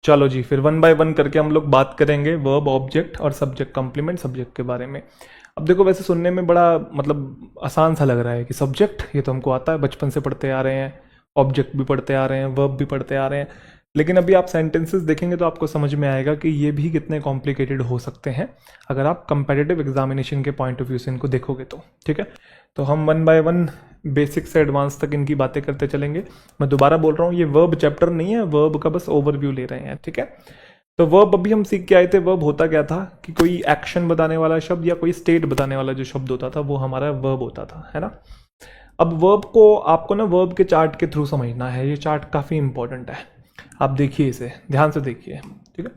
चलो जी, फिर one by one करके हम लोग बात करेंगे वर्ब, ऑब्जेक्ट और सब्जेक्ट, कॉम्प्लीमेंट सब्जेक्ट के बारे में। अब देखो, वैसे सुनने में बड़ा मतलब आसान सा लग रहा है कि सब्जेक्ट ये तो हमको आता है, बचपन से पढ़ते आ रहे हैं, ऑब्जेक्ट भी पढ़ते आ रहे हैं, वर्ब भी पढ़ते आ रहे हैं, लेकिन अभी आप सेंटेंसेस देखेंगे तो आपको समझ में आएगा कि ये भी कितने कॉम्प्लिकेटेड हो सकते हैं अगर आप कंपेटिटिव एग्जामिनेशन के पॉइंट ऑफ व्यू से इनको देखोगे तो। ठीक है, तो हम वन बाय वन बेसिक से एडवांस तक इनकी बातें करते चलेंगे। मैं दोबारा बोल रहा हूँ, ये वर्ब चैप्टर नहीं है, वर्ब का बस ओवरव्यू ले रहे हैं। ठीक है, तो वर्ब अभी हम सीख के आए थे। वर्ब होता क्या था कि कोई एक्शन बताने वाला शब्द या कोई स्टेट बताने वाला जो शब्द होता था वो हमारा वर्ब होता था, है ना। अब वर्ब को आपको ना वर्ब के चार्ट के थ्रू समझना है। ये चार्ट काफ़ी इंपॉर्टेंट है, आप देखिए इसे ध्यान से देखिए। ठीक है,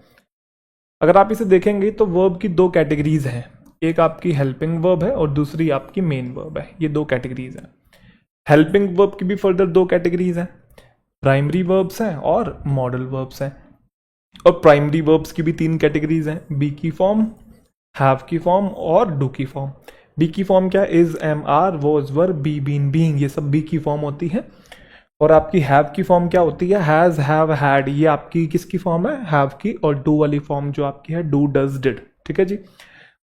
अगर आप इसे देखेंगे तो वर्ब की दो कैटेगरीज हैं, एक आपकी हेल्पिंग वर्ब है और दूसरी आपकी मेन वर्ब है। ये दो कैटेगरीज हैं। हेल्पिंग वर्ब की भी फर्दर दो कैटेगरीज हैं, प्राइमरी वर्ब्स हैं और मॉडल वर्ब्स हैं। और प्राइमरी वर्ब्स की भी तीन कैटेगरीज हैं, बी की फॉर्म, हैव की फॉर्म और डू की फॉर्म। बी की फॉर्म क्या, is, am, are, was, were, be, been, being, ये सब बी की फॉर्म होती है। और आपकी हैव की फॉर्म क्या होती है, हैज, हैव, हैड, ये आपकी किसकी फॉर्म है, हैव की। और डू वाली फॉर्म जो आपकी है, डू, डज, डिड। ठीक है जी।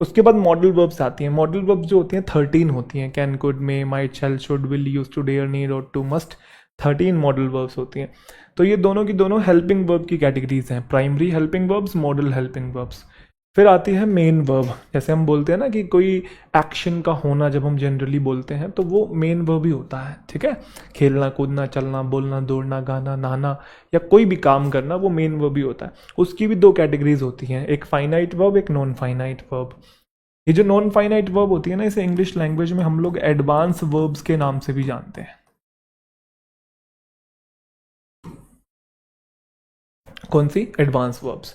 उसके बाद मॉडल वर्ब्स आती हैं। मॉडल वर्ब्स जो होती हैं 13 होती हैं, can, could, may, might, shall, should, will, use to, dare, need, ought to, must. 13 modal verbs होती हैं। तो ये दोनों की दोनों हेल्पिंग वर्ब की कैटेगरीज हैं, primary helping verbs, modal helping verbs. फिर आती है मेन वर्ब। जैसे हम बोलते हैं ना कि कोई एक्शन का होना, जब हम जनरली बोलते हैं तो वो मेन वर्ब ही होता है। ठीक है, खेलना, कूदना, चलना, बोलना, दौड़ना, गाना, नहाना या कोई भी काम करना, वो मेन वर्ब ही होता है। उसकी भी दो कैटेगरीज होती हैं, एक फाइनाइट वर्ब, एक नॉन फाइनाइट वर्ब। ये जो नॉन फाइनाइट वर्ब होती है ना, इसे इंग्लिश लैंग्वेज में हम लोग एडवांस वर्ब्स के नाम से भी जानते हैं। कौन सी, एडवांस वर्ब्स।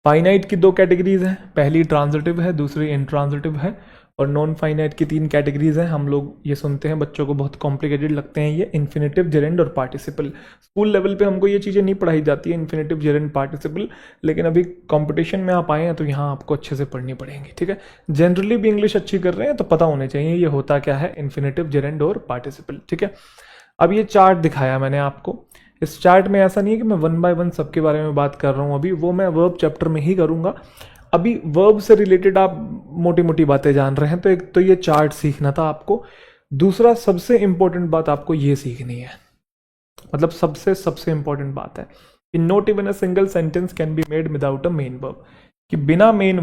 फाइनाइट की दो कैटेगरीज हैं, पहली ट्रांजिटिव है, दूसरी इंट्रांजिटिव है। और नॉन फाइनाइट की तीन कैटेगरीज हैं। हम लोग ये सुनते हैं, बच्चों को बहुत कॉम्प्लिकेटेड लगते हैं ये, इन्फिनेटिव, जेरेंड और पार्टिसिपल। स्कूल लेवल पे हमको ये चीज़ें नहीं पढ़ाई जाती है, इन्फिनेटिव, जेरेंड, पार्टिसिपल, लेकिन अभी कंपटीशन में आप आए हैं तो यहाँ आपको अच्छे से पढ़नी पड़ेंगी। ठीक है, जनरली भी इंग्लिश अच्छी कर रहे हैं तो पता होने चाहिए ये होता क्या है, इन्फिनेटिव, जेरेंड और पार्टिसिपल। ठीक है, अब ये चार्ट दिखाया मैंने आपको। इस चार्ट में ऐसा नहीं है कि मैं वन बाय वन सबके बारे में बात कर रहा हूँ, अभी वो मैं वर्ब चैप्टर में ही करूँगा। अभी वर्ब से रिलेटेड आप मोटी मोटी बातें जान रहे हैं, तो एक तो ये चार्ट सीखना था आपको। दूसरा सबसे इंपॉर्टेंट बात आपको ये सीखनी है, मतलब सबसे सबसे इंपॉर्टेंट बात है कि not even a single sentence can be made without a main verb. कि बिना मेन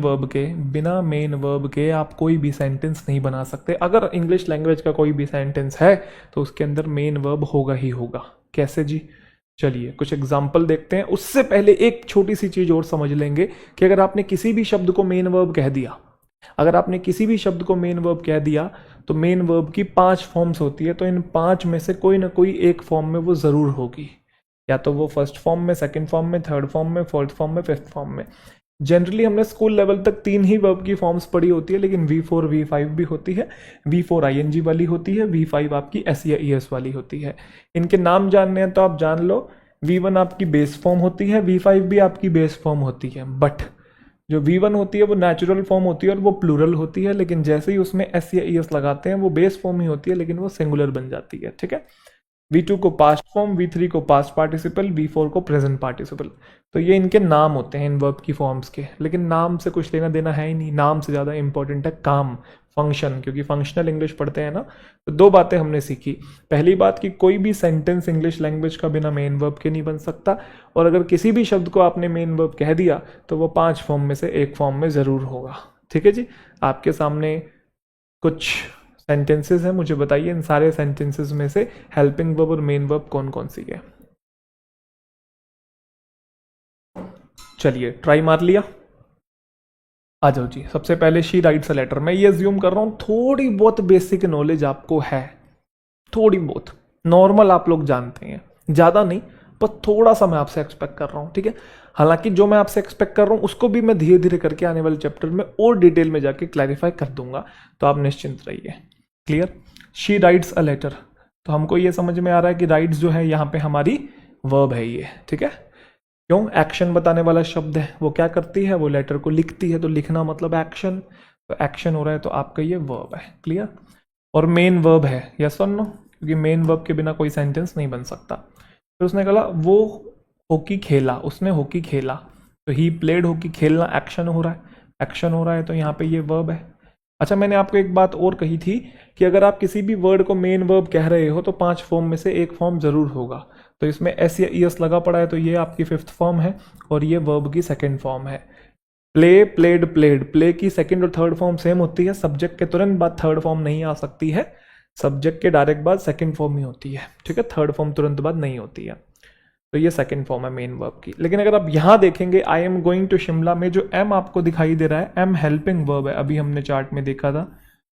वर्ब के आप कोई भी सेंटेंस नहीं बना सकते। अगर इंग्लिश लैंग्वेज का कोई भी सेंटेंस है तो उसके अंदर मेन वर्ब होगा ही होगा। कैसे जी, चलिए कुछ एग्जाम्पल देखते हैं। उससे पहले एक छोटी सी चीज और समझ लेंगे कि अगर आपने किसी भी शब्द को मेन वर्ब कह दिया, अगर आपने किसी भी शब्द को मेन वर्ब कह दिया तो मेन वर्ब की 5 फॉर्म्स होती है, तो इन 5 में से कोई ना कोई एक फॉर्म में वो जरूर होगी। या तो वो फर्स्ट फॉर्म में, सेकंड फॉर्म में, थर्ड फॉर्म में, फोर्थ फॉर्म में, फिफ्थ फॉर्म में। जनरली हमने स्कूल लेवल तक 3 ही वर्ब की फॉर्म्स पढ़ी होती है, लेकिन V4 V5 भी होती है। V4 ING वाली होती है, V5 आपकी S या ES वाली होती है। इनके नाम जानने हैं तो आप जान लो। V1 आपकी बेस फॉर्म होती है, V5 भी आपकी बेस फॉर्म होती है, बट जो V1 होती है वो नेचुरल फॉर्म होती है और वो प्लूरल होती है, लेकिन जैसे ही उसमें S या ES लगाते हैं वो बेस फॉर्म ही होती है, लेकिन वो सिंगुलर बन जाती है। ठीक है, V2 को पास्ट फॉर्म, V3 को पास्ट पार्टिसिपल, V4 को प्रेजेंट पार्टिसिपल। तो ये इनके नाम होते हैं इन वर्ब की फॉर्म्स के, लेकिन नाम से कुछ लेना देना है ही नहीं। नाम से ज़्यादा इंपॉर्टेंट है काम, फंक्शन, क्योंकि फंक्शनल इंग्लिश पढ़ते हैं ना। तो दो बातें हमने सीखी। पहली बात कि कोई भी सेंटेंस इंग्लिश लैंग्वेज का बिना मेन वर्ब के नहीं बन सकता, और अगर किसी भी शब्द को आपने मेन वर्ब कह दिया तो वो 5 फॉर्म में से एक फॉर्म में ज़रूर होगा। ठीक है जी, आपके सामने कुछ सेंटेंसेस हैं, मुझे बताइए इन सारे सेंटेंसेस में से हेल्पिंग वर्ब और मेन वर्ब कौन कौन सी है। चलिए ट्राई मार लिया, आ जाओ जी। सबसे पहले शी राइट्स अ लेटर। मैं ये अज्यूम कर रहा हूँ थोड़ी बहुत बेसिक नॉलेज आपको है, थोड़ी बहुत नॉर्मल आप लोग जानते हैं, ज़्यादा नहीं, पर थोड़ा सा मैं आपसे एक्सपेक्ट कर रहा हूँ। ठीक है, हालांकि जो मैं आपसे एक्सपेक्ट कर रहा हूँ उसको भी मैं धीरे धीरे करके आने वाले चैप्टर में और डिटेल में जाके क्लैरिफाई कर दूंगा, तो आप निश्चिंत रहिए। Clear, she writes a letter, तो हमको ये समझ में आ रहा है कि राइट्स जो है यहाँ पे हमारी वर्ब है ये। ठीक है, क्यों, एक्शन बताने वाला शब्द है, वो क्या करती है, वो लेटर को लिखती है, तो लिखना मतलब एक्शन, तो एक्शन हो रहा है तो आपका ये वर्ब है। क्लियर, और मेन वर्ब है, यस और नो, क्योंकि मेन वर्ब के बिना कोई सेंटेंस नहीं बन सकता। फिर उसने कहा वो हॉकी खेला, उसने हॉकी खेला, तो ही प्लेड हॉकी, खेलना एक्शन हो रहा है, एक्शन हो रहा है, तो यहाँ पे ये वर्ब है। अच्छा, मैंने आपको एक बात और कही थी कि अगर आप किसी भी वर्ड को मेन वर्ब कह रहे हो तो 5 फॉर्म में से एक फॉर्म जरूर होगा। तो इसमें एस या ईएस लगा पड़ा है, तो ये आपकी 5th फॉर्म है और ये वर्ब की 2nd फॉर्म है। प्ले, प्लेड, प्लेड, प्ले की 2nd और 3rd फॉर्म सेम होती है, सब्जेक्ट के तुरंत बाद 3rd फॉर्म नहीं आ सकती है, सब्जेक्ट के डायरेक्ट बाद 2nd फॉर्म ही होती है, ठीक है, 3rd फॉर्म तुरंत बाद नहीं होती है। तो ये 2nd फॉर्म है मेन वर्ब की। लेकिन अगर आप यहाँ देखेंगे I am going to Shimla में जो एम आपको दिखाई दे रहा है, एम हेल्पिंग वर्ब है, अभी हमने चार्ट में देखा था,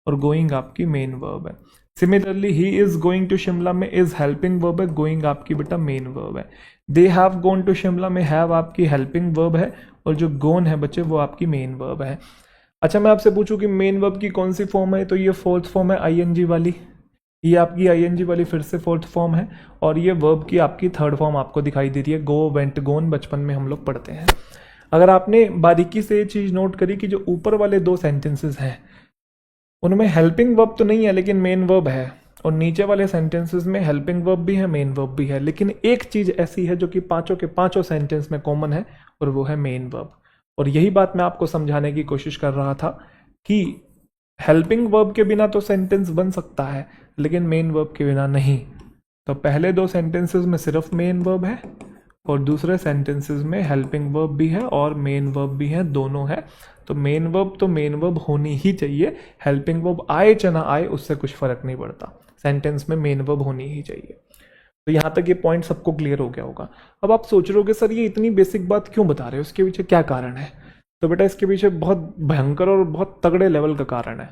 और गोइंग आपकी मेन वर्ब है। Similarly he is going to Shimla में इज हेल्पिंग वर्ब है, गोइंग आपकी बेटा मेन वर्ब है। They have gone to Shimla में हैव आपकी हेल्पिंग वर्ब है, और जो गोन है बच्चे वो आपकी मेन वर्ब है। अच्छा, मैं आपसे पूछूं कि मेन वर्ब की कौन सी फॉर्म है, तो ये 4th फॉर्म है आईएनजी वाली, ये आपकी आईएनजी वाली फिर से 4th फॉर्म है, और ये वर्ब की आपकी 3rd फॉर्म आपको दिखाई दे रही है, गो, वेंट, गोन, बचपन में हम लोग पढ़ते हैं। अगर आपने बारीकी से ये चीज़ नोट करी कि जो ऊपर वाले 2 सेंटेंसेस हैं उनमें हेल्पिंग वर्ब तो नहीं है लेकिन मेन वर्ब है, और नीचे वाले सेंटेंसेस में हेल्पिंग वर्ब भी है, मेन वर्ब भी है, लेकिन एक चीज़ ऐसी है जो कि पांचों के पांचों सेंटेंस में कॉमन है, और वो है मेन वर्ब। और यही बात मैं आपको समझाने की कोशिश कर रहा था कि हेल्पिंग वर्ब के बिना तो सेंटेंस बन सकता है लेकिन मेन वर्ब के बिना नहीं। तो पहले 2 सेंटेंसेस में सिर्फ मेन वर्ब है, और दूसरे सेंटेंसेस में हेल्पिंग वर्ब भी है और मेन वर्ब भी है, दोनों है। तो मेन वर्ब होनी ही चाहिए, हेल्पिंग वर्ब आए चाहे ना आए उससे कुछ फर्क नहीं पड़ता, सेंटेंस में मेन वर्ब होनी ही चाहिए। तो यहाँ तक ये पॉइंट सबको क्लियर हो गया होगा। अब आप सोच रहे हो कि सर ये इतनी बेसिक बात क्यों बता रहे हो, इसके पीछे क्या कारण है? तो बेटा इसके पीछे बहुत भयंकर और बहुत तगड़े लेवल का कारण है,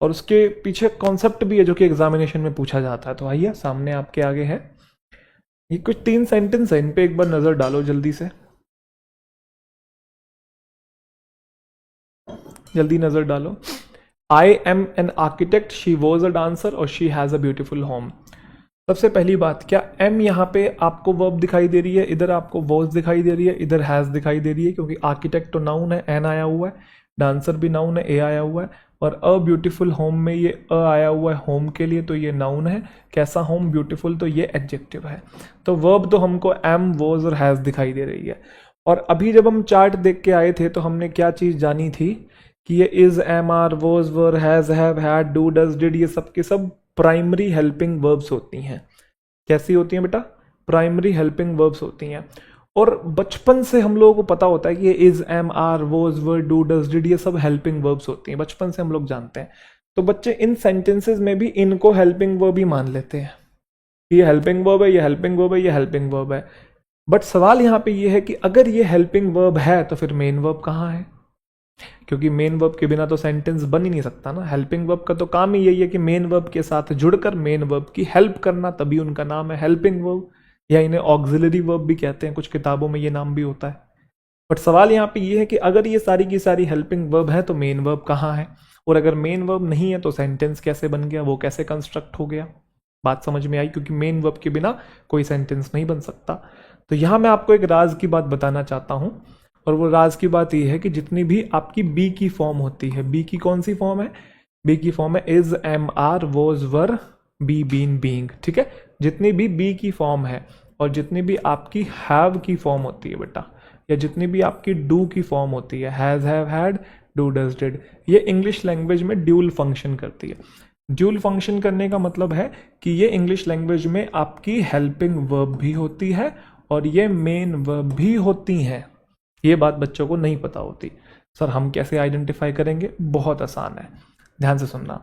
और उसके पीछे कॉन्सेप्ट भी है जो कि एग्जामिनेशन में पूछा जाता है। तो आइए सामने आपके आगे है, ये कुछ 3 सेंटेंस है, इन पे एक बार नजर डालो जल्दी से, जल्दी नजर डालो। I am an architect, she was a dancer, और she has a beautiful home. सबसे पहली बात, क्या एम यहाँ पे आपको वर्ब दिखाई दे रही है, इधर आपको वॉज दिखाई दे रही है, इधर हैज़ दिखाई दे रही है, क्योंकि आर्किटेक्ट तो नाउन है, एन आया हुआ है, डांसर भी नाउन है, ए आया हुआ है, और अ ब्यूटीफुल होम में ये अ आया हुआ है होम के लिए, तो ये नाउन है। कैसा होम? ब्यूटीफुल, तो ये एडजेक्टिव है। तो वर्ब तो हमको एम, वॉज और हैज़ दिखाई दे रही है। और अभी जब हम चार्ट देख के आए थे तो हमने क्या चीज़ जानी थी कि ये is, am, are, was, were, has, have, had, do, does, did, ये सब के सब प्राइमरी हेल्पिंग वर्ब्स होती हैं। कैसी होती हैं बेटा? प्राइमरी हेल्पिंग वर्ब्स होती हैं। और बचपन से हम लोगों को पता होता है कि ये is, am, are, was, were, do, does, did, ये सब हेल्पिंग वर्ब्स होती हैं, बचपन से हम लोग जानते हैं। तो बच्चे इन सेंटेंसेस में भी इनको हेल्पिंग वर्ब ही मान लेते हैं, ये हेल्पिंग वर्ब है, ये हेल्पिंग वर्ब है, ये हेल्पिंग वर्ब है। बट सवाल यहाँ पे ये है कि अगर ये हेल्पिंग वर्ब है तो फिर मेन वर्ब कहाँ है? क्योंकि मेन वर्ब के बिना तो सेंटेंस बन ही नहीं सकता ना। हेल्पिंग वर्ब का तो काम ही यही है कि मेन वर्ब के साथ जुड़कर मेन वर्ब की हेल्प करना, तभी उनका नाम है हेल्पिंग वर्ब, या इन्हें ऑक्सिलरी वर्ब भी कहते हैं, कुछ किताबों में ये नाम भी होता है। बट सवाल यहाँ पे ये है कि अगर ये सारी की सारी हेल्पिंग वर्ब है तो मेन वर्ब कहाँ है? और अगर मेन वर्ब नहीं है तो सेंटेंस कैसे बन गया, वो कैसे कंस्ट्रक्ट हो गया? बात समझ में आई? क्योंकि मेन वर्ब के बिना कोई सेंटेंस नहीं बन सकता। तो यहाँ मैं आपको एक राज की बात बताना चाहता हूँ, और वो राज की बात ये है कि जितनी भी आपकी बी की फॉर्म होती है, बी की कौन सी फॉर्म है? बी की फॉर्म है is, am, are, was, were, be, been, being, ठीक है। जितनी भी बी की फॉर्म है और जितनी भी आपकी हैव की फॉर्म होती है बेटा, या जितनी भी आपकी डू की फॉर्म होती है, has, have, had, do, does, did, ये इंग्लिश लैंग्वेज में ड्यूल फंक्शन करती है। ड्यूल फंक्शन करने का मतलब है कि ये इंग्लिश लैंग्वेज में आपकी हेल्पिंग वर्ब भी होती है और ये मेन वर्ब भी होती हैं। ये बात बच्चों को नहीं पता होती। सर हम कैसे आइडेंटिफाई करेंगे? बहुत आसान है, ध्यान से सुनना।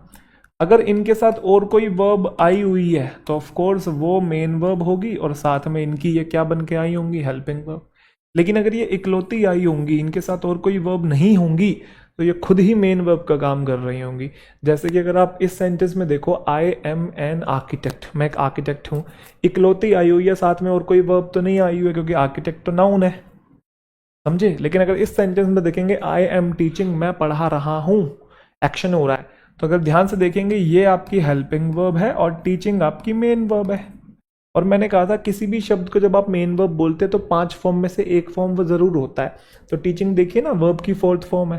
अगर इनके साथ और कोई वर्ब आई हुई है तो ऑफ कोर्स वो मेन वर्ब होगी और साथ में इनकी ये क्या बन के आई होंगी? Helping verb. लेकिन अगर ये इकलौती आई होंगी, इनके साथ और कोई वर्ब नहीं होंगी, तो ये खुद ही मेन वर्ब का काम कर रही होंगी। जैसे कि अगर आप इस सेंटेंस में देखो, आई एम एन आर्किटेक्ट, मैं एक आर्किटेक्ट हूँ, इकलौती आई हुई है, साथ में और कोई वर्ब तो नहीं आई हुई है क्योंकि आर्किटेक्ट तो नाउन है, समझे। लेकिन अगर इस सेंटेंस में देखेंगे आई एम टीचिंग, मैं पढ़ा रहा हूं, एक्शन हो रहा है, तो अगर ध्यान से देखेंगे ये आपकी हेल्पिंग वर्ब है और टीचिंग आपकी मेन वर्ब है। और मैंने कहा था किसी भी शब्द को जब आप मेन वर्ब बोलते हैं तो 5 फॉर्म में से एक फॉर्म वो जरूर होता है। तो टीचिंग देखिए ना, वर्ब की 4th फॉर्म है।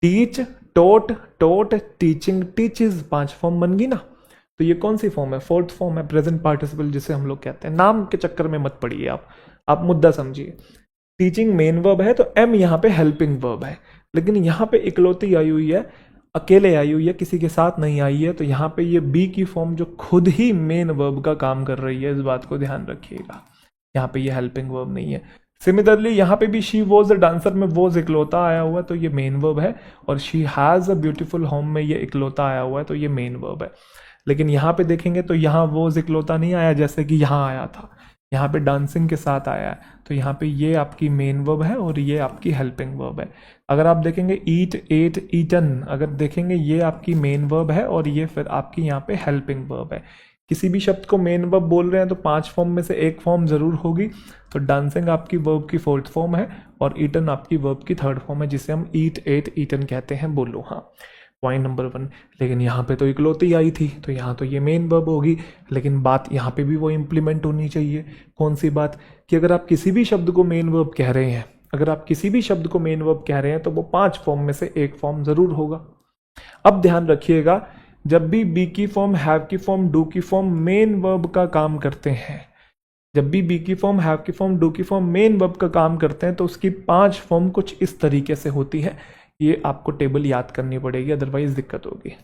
टीच, टोट, टोट, टीचिंग, टीचेस, 5 फॉर्म बन गई ना। तो ये कौन सी फॉर्म है? 4th फॉर्म है, प्रेजेंट पार्टिसिपल जिसे हम लोग कहते हैं। नाम के चक्कर में मत पड़िए आप, आप मुद्दा समझिए। टीचिंग मेन वर्ब है तो एम यहाँ पे हेल्पिंग वर्ब है, लेकिन यहाँ पे इकलौती आई हुई है, अकेले आई हुई है, किसी के साथ नहीं आई है, तो यहाँ पे ये बी की फॉर्म जो खुद ही मेन वर्ब का काम कर रही है, इस बात को ध्यान रखिएगा। यहाँ पे ये हेल्पिंग वर्ब नहीं है। सिमिलरली यहाँ पे भी शी वॉज द डांसर में वॉज इकलौता आया हुआ तो ये मेन वर्ब है, और she has a beautiful home में ये इकलौता आया हुआ है तो ये मेन वर्ब है। लेकिन यहाँ पे देखेंगे तो यहाँ वॉज इकलौता नहीं आया जैसे कि यहाँ आया था, यहाँ पे डांसिंग के साथ आया है, तो यहाँ पे ये आपकी मेन वर्ब है और ये आपकी हेल्पिंग वर्ब है। अगर आप देखेंगे ईट, एट, ईटन, अगर देखेंगे ये आपकी मेन वर्ब है और ये फिर आपकी यहाँ पे हेल्पिंग वर्ब है। किसी भी शब्द को मेन वर्ब बोल रहे हैं तो 5 फॉर्म में से एक फॉर्म जरूर होगी, तो डांसिंग आपकी वर्ब की 4th फॉर्म है और ईटन आपकी वर्ब की 3rd फॉर्म है, जिसे हम ईट, एट, ईटन कहते हैं। बोलो हाँ, पॉइंट नंबर 1। लेकिन यहाँ पे तो इकलौती आई थी तो यहाँ तो ये मेन वर्ब होगी, लेकिन बात यहाँ पे भी वो इम्प्लीमेंट होनी चाहिए। कौन सी बात? कि अगर आप किसी भी शब्द को मेन वर्ब कह रहे हैं, अगर आप किसी भी शब्द को मेन वर्ब कह रहे हैं तो वो 5 फॉर्म में से एक फॉर्म जरूर होगा। अब ध्यान रखिएगा, जब भी बी की फॉर्म, हैव की फॉर्म, डू की फॉर्म मेन वर्ब का काम करते हैं, जब भी बी की फॉर्म, हैव की फॉर्म, डू की फॉर्म मेन वर्ब का काम करते हैं तो उसकी 5 फॉर्म कुछ इस तरीके से होती है। ये आपको टेबल याद करनी पड़ेगी, अदरवाइज दिक्कत होगी।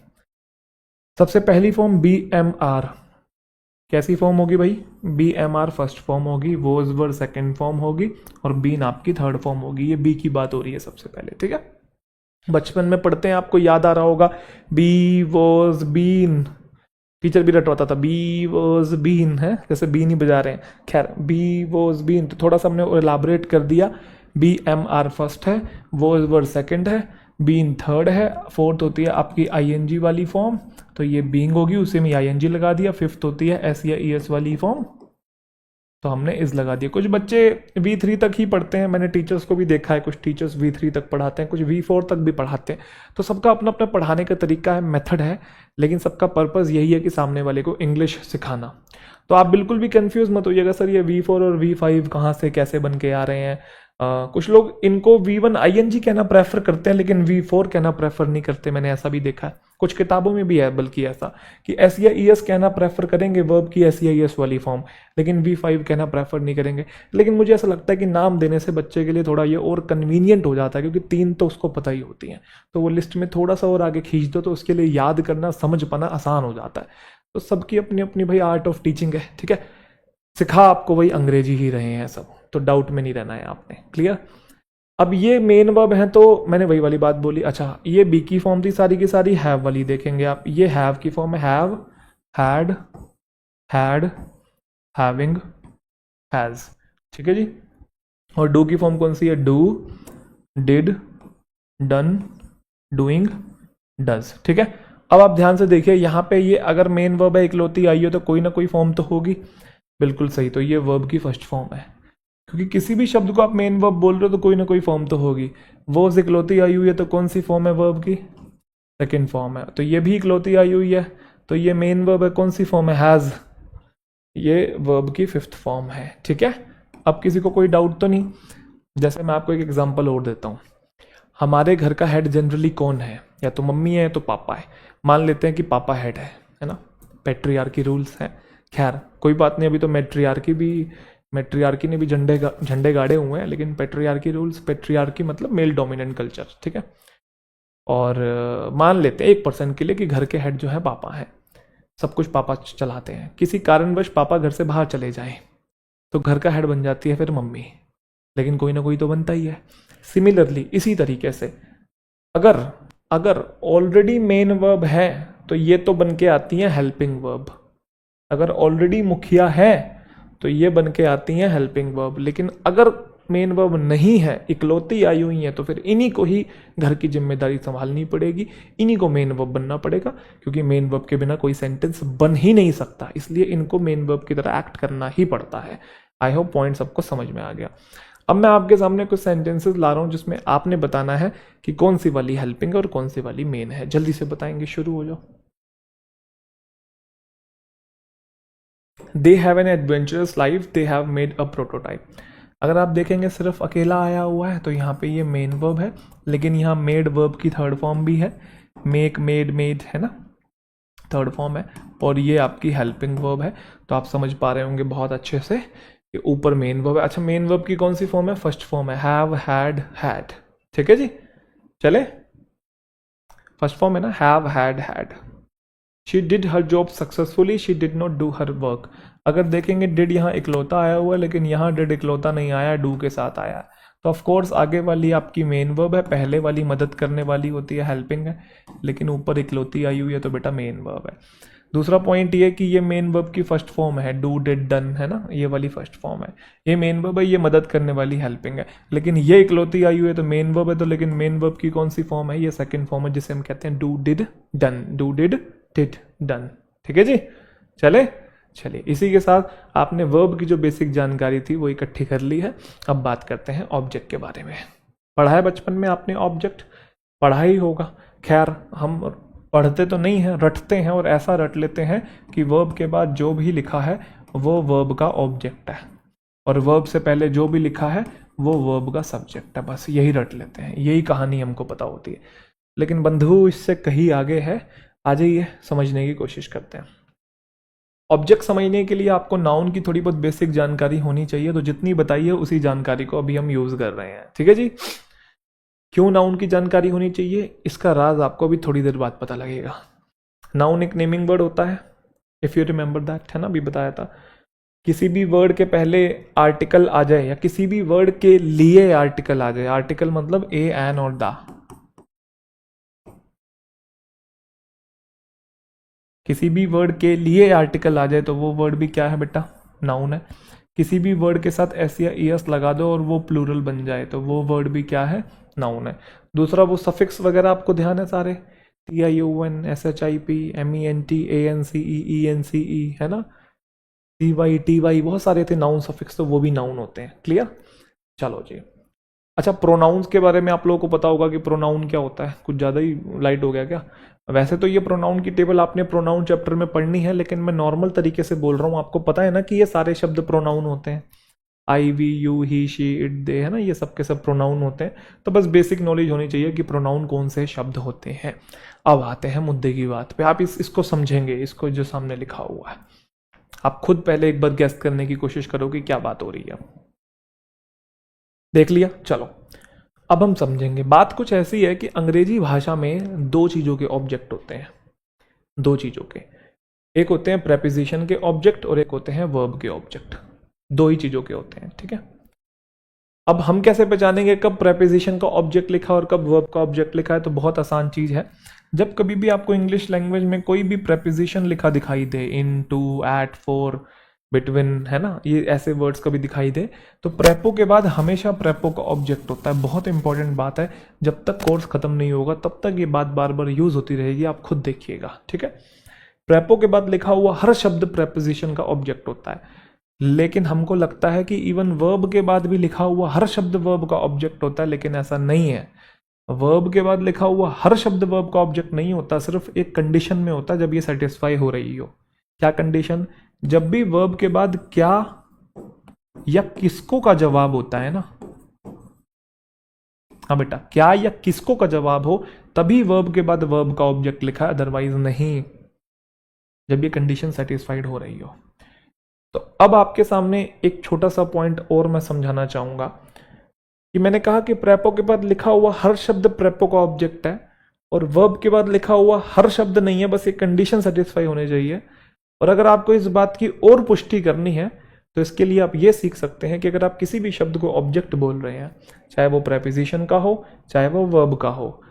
सबसे पहली फॉर्म बी एम आर, कैसी फॉर्म होगी भाई? Be am are first form होगी, वॉज वर सेकेंड फॉर्म होगी और बीन आपकी 3rd फॉर्म होगी। ये बी की बात हो रही है सबसे पहले, ठीक है। बचपन में पढ़ते हैं, आपको याद आ रहा होगा, बी वॉज बीन, टीचर भी रटवाता था बी वॉज बीन, है जैसे बीन ही बजा रहे हैं। खैर, बी वॉज बीन तो थोड़ा सा हमने एलाबरेट कर दिया। बी एम आर फर्स्ट है, वॉज वर सेकेंड है, बीन 3rd है, 4th होती है आपकी आईएनजी वाली फॉर्म, तो ये बीइंग होगी, उसी में आईएनजी लगा दिया। 5th होती है एस या ईएस वाली फॉर्म, तो हमने इस लगा दिया। कुछ बच्चे V3 तक ही पढ़ते हैं, मैंने टीचर्स को भी देखा है, कुछ टीचर्स V3 तक पढ़ाते हैं, कुछ V4 तक भी पढ़ाते हैं, तो सबका अपना अपना पढ़ाने का तरीका है, मेथड है, लेकिन सबका पर्पस यही है कि सामने वाले को इंग्लिश सिखाना। तो आप बिल्कुल भी कंफ्यूज मत होइएगा, सर ये V4 और V5 कहाँ से कैसे बन के आ रहे हैं। कुछ लोग इनको V1 ING कहना प्रेफर करते हैं, लेकिन V4 कहना प्रेफर नहीं करते, मैंने ऐसा भी देखा है। कुछ किताबों में भी है बल्कि ऐसा कि एस या ईएस कहना प्रेफर करेंगे वर्ब की एस या ईएस वाली फॉर्म, लेकिन V5 कहना प्रेफर नहीं करेंगे। लेकिन मुझे ऐसा लगता है कि नाम देने से बच्चे के लिए थोड़ा ये और कन्वीनियंट हो जाता है, क्योंकि 3 तो उसको पता ही होती हैं, तो वो लिस्ट में थोड़ा सा और आगे खींच दो तो उसके लिए याद करना, समझ पाना आसान हो जाता है। तो सबकी अपनी अपनी भाई आर्ट ऑफ टीचिंग है, ठीक है। सिखा आपको वही अंग्रेजी ही रहे हैं सब, तो डाउट में नहीं रहना है आपने, क्लियर। अब ये मेन वर्ब है तो मैंने वही वाली बात बोली। अच्छा, ये बी की फॉर्म थी सारी की सारी, हैव वाली देखेंगे आप, ये हैव की फॉर्म है, have, had, had, having, has, ठीक है जी। और डू की फॉर्म कौन सी है? Do, did, done, doing, does, ठीक है। अब आप ध्यान से देखिए, यहाँ पे ये अगर मेन वर्ब है, इकलौती आई हो, तो कोई ना कोई फॉर्म तो होगी। बिल्कुल सही, तो ये वर्ब की फर्स्ट फॉर्म है, क्योंकि किसी भी शब्द को आप मेन वर्ब बोल रहे हो तो कोई ना कोई फॉर्म तो होगी। वो इकलौती आई हुई है तो कौन सी फॉर्म है वर्ब की? सेकेंड फॉर्म है। तो ये भी इकलौती आई हुई है तो ये मेन वर्ब है, कौन सी फॉर्म है? हैज़, ये वर्ब की 5th फॉर्म है, ठीक है। अब किसी को कोई डाउट तो नहीं? जैसे मैं आपको एक एग्जाम्पल और देता हूँ, हमारे घर का हेड जनरली कौन है? या तो मम्मी है या तो पापा है। मान लेते हैं कि पापा हेड है ना, पैट्रियार्की रूल्स हैं। खैर कोई बात नहीं, अभी तो मैट्रियार्की ने भी झंडे गाड़े हुए हैं, लेकिन पैट्रियार्की रूल्स, पैट्रियार्की मतलब मेल डोमिनेंट कल्चर, ठीक है। और मान लेते हैं 1% के लिए कि घर के हेड जो है पापा हैं, सब कुछ पापा चलाते हैं। किसी कारणवश पापा घर से बाहर चले जाएं तो घर का हेड बन जाती है फिर मम्मी, लेकिन कोई ना कोई तो बनता ही है। सिमिलरली इसी तरीके से अगर ऑलरेडी मेन वर्ब है तो ये तो बन के आती है हेल्पिंग वर्ब। अगर ऑलरेडी मुखिया है तो ये बन के आती हैं हेल्पिंग वर्ब। लेकिन अगर मेन वर्ब नहीं है, इकलौती आई हुई है, तो फिर इन्हीं को ही घर की जिम्मेदारी संभालनी पड़ेगी, इन्हीं को मेन वर्ब बनना पड़ेगा, क्योंकि मेन वर्ब के बिना कोई सेंटेंस बन ही नहीं सकता, इसलिए इनको मेन वर्ब की तरह एक्ट करना ही पड़ता है। आई होप पॉइंट सबको समझ में आ गया। अब मैं आपके सामने कुछ सेंटेंसेस ला रहा हूं जिसमें आपने बताना है कि कौन सी वाली हेल्पिंग और कौन सी वाली मेन है। जल्दी से बताएंगे, शुरू हो जाओ। They have an adventurous life, they have made a prototype. अगर आप देखेंगे सिर्फ अकेला आया हुआ है तो यहाँ पे ये मेन वर्ब है, लेकिन यहाँ मेड वर्ब की 3rd फॉर्म भी है, मेक, मेड, मेड है ना, 3rd फॉर्म है, और ये आपकी हेल्पिंग वर्ब है। तो आप समझ पा रहे होंगे बहुत अच्छे से ये ऊपर मेन वर्ब है। अच्छा, मेन वर्ब की कौन सी फॉर्म है? फर्स्ट फॉर्म है, हैव, हैड, हैड। ठीक है जी, चले, फर्स्ट फॉर्म है ना, have, had, had. She did her job successfully, she did not do her work. अगर देखेंगे डिड यहाँ इकलौता आया हुआ है, लेकिन यहाँ डिड इकलौता नहीं आया, डू के साथ आया है। तो ऑफ कोर्स आगे वाली आपकी मेन वर्ब है, पहले वाली मदद करने वाली होती है, हेल्पिंग है, लेकिन ऊपर इकलौती आई हुई है तो बेटा मेन वर्ब है। दूसरा पॉइंट ये कि ये मेन वर्ब की फर्स्ट फॉर्म है, डू, डिड, डन, है ना, ये वाली फर्स्ट फॉर्म है। ये मेन वर्ब है, ये मदद करने वाली, हेल्पिंग है, लेकिन ये इकलौती आई हुई है तो मेन वर्ब है। तो लेकिन मेन वर्ब की कौन सी फॉर्म है? ये सेकंड फॉर्म है, जिसे हम कहते हैं do, did, done. Do, did, did, done. ठीक है जी, चले, चलिए इसी के साथ आपने वर्ब की जो बेसिक जानकारी थी वो इकट्ठी कर ली है। अब बात करते हैं ऑब्जेक्ट के बारे में। पढ़ा है बचपन में आपने ऑब्जेक्ट? पढ़ा ही होगा। खैर, हम पढ़ते तो नहीं हैं, रटते हैं, और ऐसा रट लेते हैं कि वर्ब के बाद जो भी लिखा है वो वर्ब का ऑब्जेक्ट है, और वर्ब से पहले जो भी लिखा है वो वर्ब का सब्जेक्ट है। बस यही रट लेते हैं, यही कहानी हमको पता होती है। लेकिन बंधु इससे कहीं आगे है। आ जाइए, समझने की कोशिश करते हैं। ऑब्जेक्ट समझने के लिए आपको नाउन की थोड़ी बहुत बेसिक जानकारी होनी चाहिए, तो जितनी बताइए उसी जानकारी को अभी हम यूज कर रहे हैं। ठीक है जी, क्यों नाउन की जानकारी होनी चाहिए, इसका राज आपको अभी थोड़ी देर बाद पता लगेगा। नाउन एक नेमिंग वर्ड होता है, इफ यू रिमेंबर दैट, है ना, अभी बताया था। किसी भी वर्ड के पहले आर्टिकल आ जाए या किसी भी वर्ड के लिए आर्टिकल आ जाए, आर्टिकल मतलब ए, एन और द, किसी भी वर्ड के लिए आर्टिकल आ जाए तो वो वर्ड भी क्या है बेटा? नाउन है। किसी भी वर्ड के साथ एस या ईएस लगा दो और वो प्लूरल बन जाए तो वो वर्ड भी क्या है? नाउन है। दूसरा, वो सफिक्स वगैरह आपको ध्यान है सारे, TION, SHIP, MENT, ANCE, ENCE, है ना, CY, TY, बहुत सारे थे नाउन सफिक्स, तो वो भी नाउन होते हैं। क्लियर? चलो जी। अच्छा, प्रोनाउंस के बारे में आप लोगों को पता होगा कि प्रोनाउन क्या होता है, कुछ ज़्यादा ही लाइट हो गया क्या? वैसे तो ये प्रोनाउन की टेबल आपने प्रोनाउन चैप्टर में पढ़नी है, लेकिन मैं नॉर्मल तरीके से बोल रहा हूँ। आपको पता है ना कि ये सारे शब्द प्रोनाउन होते हैं, I, we, you, he, she, it, they, है ना, ये सब के सब प्रोनाउन होते हैं। तो बस बेसिक नॉलेज होनी चाहिए कि प्रोनाउन कौन से शब्द होते हैं। अब आते हैं मुद्दे की बात पे। आप इसको समझेंगे, इसको जो सामने लिखा हुआ है, आप खुद पहले एक बार गेस करने की कोशिश करो कि क्या बात हो रही है। देख लिया? चलो अब हम समझेंगे। बात कुछ ऐसी है कि अंग्रेजी भाषा में दो चीज़ों के ऑब्जेक्ट होते हैं, दो चीज़ों के, एक होते हैं प्रेपोजिशन के ऑब्जेक्ट और एक होते हैं वर्ब के ऑब्जेक्ट। दो ही चीज़ों के होते हैं, ठीक है। अब हम कैसे पहचानेंगे कब प्रेपोजिशन का ऑब्जेक्ट लिखा और कब वर्ब का ऑब्जेक्ट लिखा है? तो बहुत आसान चीज़ है। जब कभी भी आपको इंग्लिश लैंग्वेज में कोई भी प्रेपोजिशन लिखा दिखाई दे, इन, टू, एट, फॉर, बिटवीन, है ना, ये ऐसे वर्ड्स कभी दिखाई दे, तो प्रेपो के बाद हमेशा प्रेपो का ऑब्जेक्ट होता है। बहुत इंपॉर्टेंट बात है, जब तक कोर्स खत्म नहीं होगा तब तक ये बात बार बार यूज होती रहेगी, आप खुद देखिएगा, ठीक है। प्रेपो के बाद लिखा हुआ हर शब्द प्रेपोजिशन का ऑब्जेक्ट होता है, लेकिन हमको लगता है कि इवन वर्ब के बाद भी लिखा हुआ हर शब्द वर्ब का ऑब्जेक्ट होता है, लेकिन ऐसा नहीं है। वर्ब के बाद लिखा हुआ हर शब्द वर्ब का ऑब्जेक्ट नहीं होता, सिर्फ एक कंडीशन में होता है, जब ये सेटिस्फाई हो रही हो। क्या कंडीशन? जब भी वर्ब के बाद क्या या किसको का जवाब होता है ना, हाँ बेटा, क्या या किसको का जवाब हो तभी वर्ब के बाद वर्ब का ऑब्जेक्ट लिखा है, अदरवाइज नहीं, जब ये कंडीशन सेटिस्फाइड हो रही हो। तो अब आपके सामने एक छोटा सा पॉइंट और मैं समझाना चाहूंगा कि मैंने कहा कि प्रेपो के बाद लिखा हुआ हर शब्द प्रेपो का ऑब्जेक्ट है, और वर्ब के बाद लिखा हुआ हर शब्द नहीं है, बस एक कंडीशन सेटिस्फाई होनी चाहिए। और अगर आपको इस बात की और पुष्टि करनी है तो इसके लिए आप ये सीख सकते हैं कि अगर आप किसी भी शब्द को ऑब्जेक्ट बोल रहे हैं, चाहे वो प्रेपोजिशन का हो चाहे वो वर्ब का हो,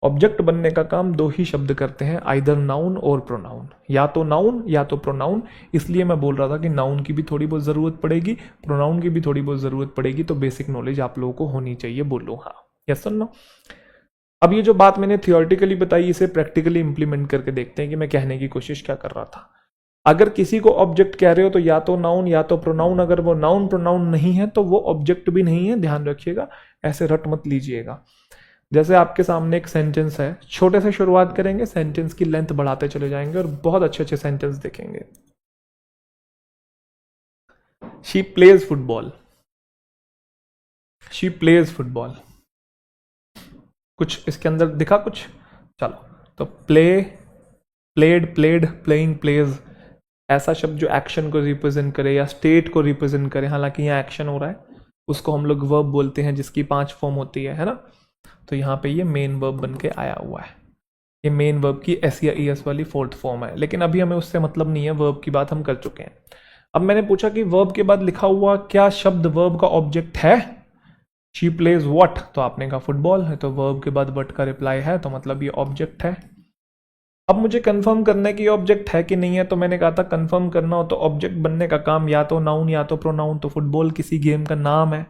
ऑब्जेक्ट बनने का काम दो ही शब्द करते हैं, आइदर नाउन और प्रोनाउन, या तो नाउन या तो प्रोनाउन। इसलिए मैं बोल रहा था कि नाउन की भी थोड़ी बहुत ज़रूरत पड़ेगी, प्रोनाउन की भी थोड़ी बहुत ज़रूरत पड़ेगी, तो बेसिक नॉलेज आप लोगों को होनी चाहिए। बोलो हाँ, यस और नो। अब ये जो बात मैंने थियोरेटिकली बताई, इसे प्रैक्टिकली इंप्लीमेंट करके देखते हैं कि मैं कहने की कोशिश क्या कर रहा था। अगर किसी को ऑब्जेक्ट कह रहे हो तो या तो नाउन या तो प्रोनाउन, अगर वो नाउन प्रोनाउन नहीं है तो वो ऑब्जेक्ट भी नहीं है, ध्यान रखिएगा, ऐसे रट मत लीजिएगा। जैसे आपके सामने एक सेंटेंस है, छोटे से शुरुआत करेंगे, सेंटेंस की लेंथ बढ़ाते चले जाएंगे और बहुत अच्छे अच्छे सेंटेंस देखेंगे। She plays football, she plays football, कुछ इसके अंदर दिखा कुछ? चलो, तो play, played, played, playing, plays, ऐसा शब्द जो एक्शन को रिप्रेजेंट करे या स्टेट को रिप्रेजेंट करे, हालांकि यहाँ एक्शन हो रहा है, उसको हम लोग वर्ब बोलते हैं, जिसकी 5 फॉर्म होती है ना। तो यहाँ पे ये मेन वर्ब बन के आया हुआ है। ये मेन वर्ब की एस या ई एस वाली 4th फॉर्म है, लेकिन अभी हमें उससे मतलब नहीं है, वर्ब की बात हम कर चुके हैं। अब मैंने पूछा कि वर्ब के बाद लिखा हुआ क्या शब्द वर्ब का ऑब्जेक्ट है। शी प्लेज व्हाट, तो आपने कहा फुटबॉल है, तो वर्ब के बाद व्हाट का रिप्लाई है, तो मतलब ये ऑब्जेक्ट है। अब मुझे कंफर्म करना है कि ये ऑब्जेक्ट है कि नहीं है, तो मैंने कहा था कंफर्म करना हो तो ऑब्जेक्ट बनने का काम या तो नाउन या तो प्रोनाउन। तो फुटबॉल किसी गेम का नाम है,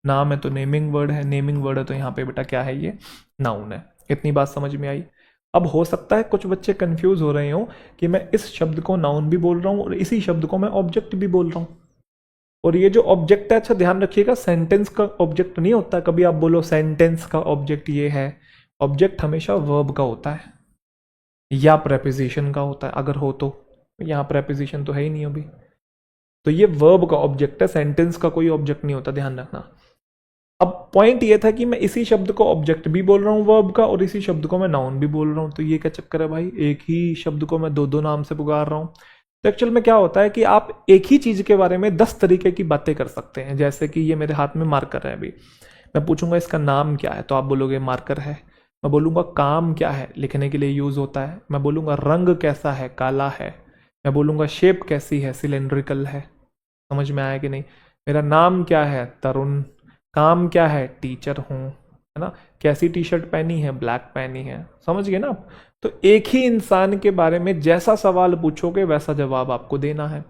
नाम है तो नेमिंग वर्ड है, नेमिंग वर्ड है तो यहाँ पे बेटा क्या है, ये नाउन है। इतनी बात समझ में आई। अब हो सकता है कुछ बच्चे कंफ्यूज हो रहे हो कि मैं इस शब्द को नाउन भी बोल रहा हूँ और इसी शब्द को मैं ऑब्जेक्ट भी बोल रहा हूँ। और ये जो ऑब्जेक्ट है, अच्छा ध्यान रखिएगा, सेंटेंस का ऑब्जेक्ट नहीं होता। कभी आप बोलो सेंटेंस का ऑब्जेक्ट ये है, ऑब्जेक्ट हमेशा वर्ब का होता है या प्रेपोजिशन का होता है, अगर हो तो। यहाँ प्रेपोजिशन तो है ही नहीं अभी, तो ये वर्ब का ऑब्जेक्ट है, सेंटेंस का कोई ऑब्जेक्ट नहीं होता, ध्यान रखना। अब पॉइंट ये था कि मैं इसी शब्द को ऑब्जेक्ट भी बोल रहा हूँ वर्ब का, और इसी शब्द को मैं नाउन भी बोल रहा हूँ। तो ये क्या चक्कर है भाई, एक ही शब्द को मैं दो दो नाम से पुकार रहा हूँ। तो एक्चुअल में क्या होता है कि आप एक ही चीज के बारे में 10 तरीके की बातें कर सकते हैं। जैसे कि ये मेरे हाथ में मार्कर है, अभी मैं पूछूंगा इसका नाम क्या है, तो आप बोलोगे मार्कर है। मैं बोलूंगा काम क्या है, लिखने के लिए यूज होता है। मैं बोलूंगा रंग कैसा है, काला है। मैं बोलूंगा शेप कैसी है, सिलेंड्रिकल है। समझ में आया कि नहीं। मेरा नाम क्या है, तरुण। काम क्या है, टीचर हूं, है ना। कैसी टी शर्ट पहनी है, ब्लैक पहनी है। समझ गए ना आप। तो एक ही इंसान के बारे में जैसा सवाल पूछोगे वैसा जवाब आपको देना है।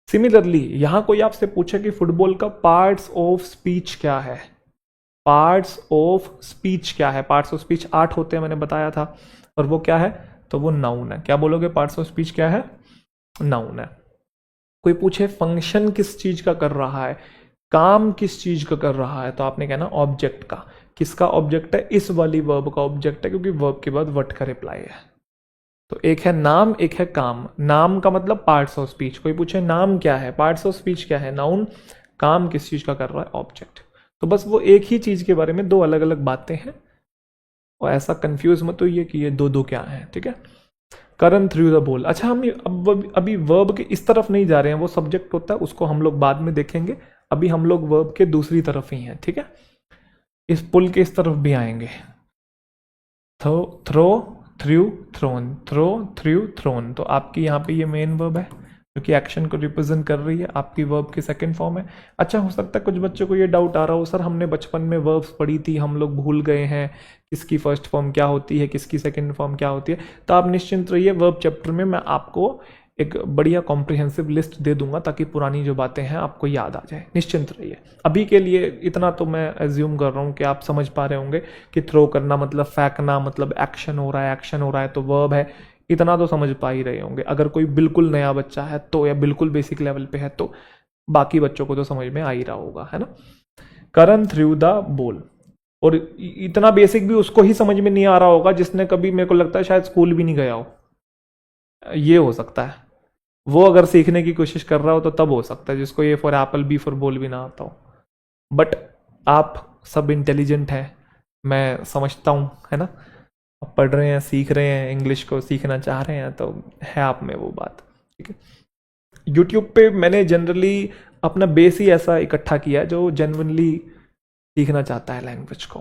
सिमिलरली यहां कोई आपसे पूछे कि फुटबॉल का पार्ट्स ऑफ स्पीच क्या है, पार्ट्स ऑफ स्पीच क्या है। पार्ट्स ऑफ स्पीच 8 होते हैं, मैंने बताया था, और वो क्या है, तो वो नाउन है। क्या बोलोगे, पार्ट्स ऑफ स्पीच क्या है, नाउन है। कोई पूछे फंक्शन किस चीज का कर रहा है, काम किस चीज का कर रहा है, तो आपने कहना ऑब्जेक्ट का। किसका ऑब्जेक्ट है, इस वाली वर्ब का ऑब्जेक्ट है, क्योंकि वर्ब के बाद व्हाट का रिप्लाई है। तो एक है नाम, एक है काम। नाम का मतलब पार्ट्स ऑफ स्पीच। कोई पूछे नाम क्या है, पार्ट्स ऑफ स्पीच क्या है, नाउन। काम किस चीज का कर रहा है, ऑब्जेक्ट। तो बस वो एक ही चीज के बारे में दो अलग अलग बातें हैं, और ऐसा कंफ्यूज मत होइए कि ये दो दो क्या है, ठीक है। करन थ्रू द बॉल, अच्छा हम अब अभी वर्ब के इस तरफ नहीं जा रहे हैं, वो सब्जेक्ट होता है, उसको हम लोग बाद में देखेंगे। अभी हम लोग वर्ब के दूसरी तरफ ही हैं, ठीक है। इस पुल के इस तरफ भी आएंगे। Throw, throw, threw, thrown, throw, threw, thrown. तो आपकी यहाँ पे ये मेन वर्ब है जो कि एक्शन को रिप्रेजेंट कर रही है, आपकी वर्ब की सेकंड फॉर्म है। अच्छा हो सकता है कुछ बच्चों को ये डाउट आ रहा हो, सर हमने बचपन में वर्ब्स पढ़ी थी, हम लोग भूल गए हैं किसकी फर्स्ट फॉर्म क्या होती है, किसकी सेकंड फॉर्म क्या होती है। तो आप निश्चिंत रहिए, वर्ब चैप्टर में मैं आपको एक बढ़िया कॉम्प्रिहेंसिव लिस्ट दे दूंगा, ताकि पुरानी जो बातें हैं आपको याद आ जाए। निश्चिंत रहिए। अभी के लिए इतना तो मैं एज्यूम कर रहा हूँ कि आप समझ पा रहे होंगे कि थ्रो करना मतलब फेंकना, मतलब एक्शन हो रहा है, एक्शन हो रहा है तो वर्ब है। इतना तो समझ पा ही रहे होंगे। अगर कोई बिल्कुल नया बच्चा है तो, या बिल्कुल बेसिक लेवल पे है तो, बाकी बच्चों को तो समझ में आ ही रहा होगा, है ना। करन थ्रू द बॉल, और इतना बेसिक भी उसको ही समझ में नहीं आ रहा होगा जिसने कभी, मेरे को लगता है शायद स्कूल भी नहीं गया हो। ये हो सकता है, वो अगर सीखने की कोशिश कर रहा हो तो तब हो सकता है, जिसको ये for apple B for ball भी ना आता हो। बट आप सब इंटेलिजेंट हैं, मैं समझता हूँ, है ना। आप पढ़ रहे हैं, सीख रहे हैं, इंग्लिश को सीखना चाह रहे हैं, तो है आप में वो बात, ठीक है। यूट्यूब पे मैंने जनरली अपना बेस ही ऐसा इकट्ठा किया है जो जेन्युइनली सीखना चाहता है लैंग्वेज को,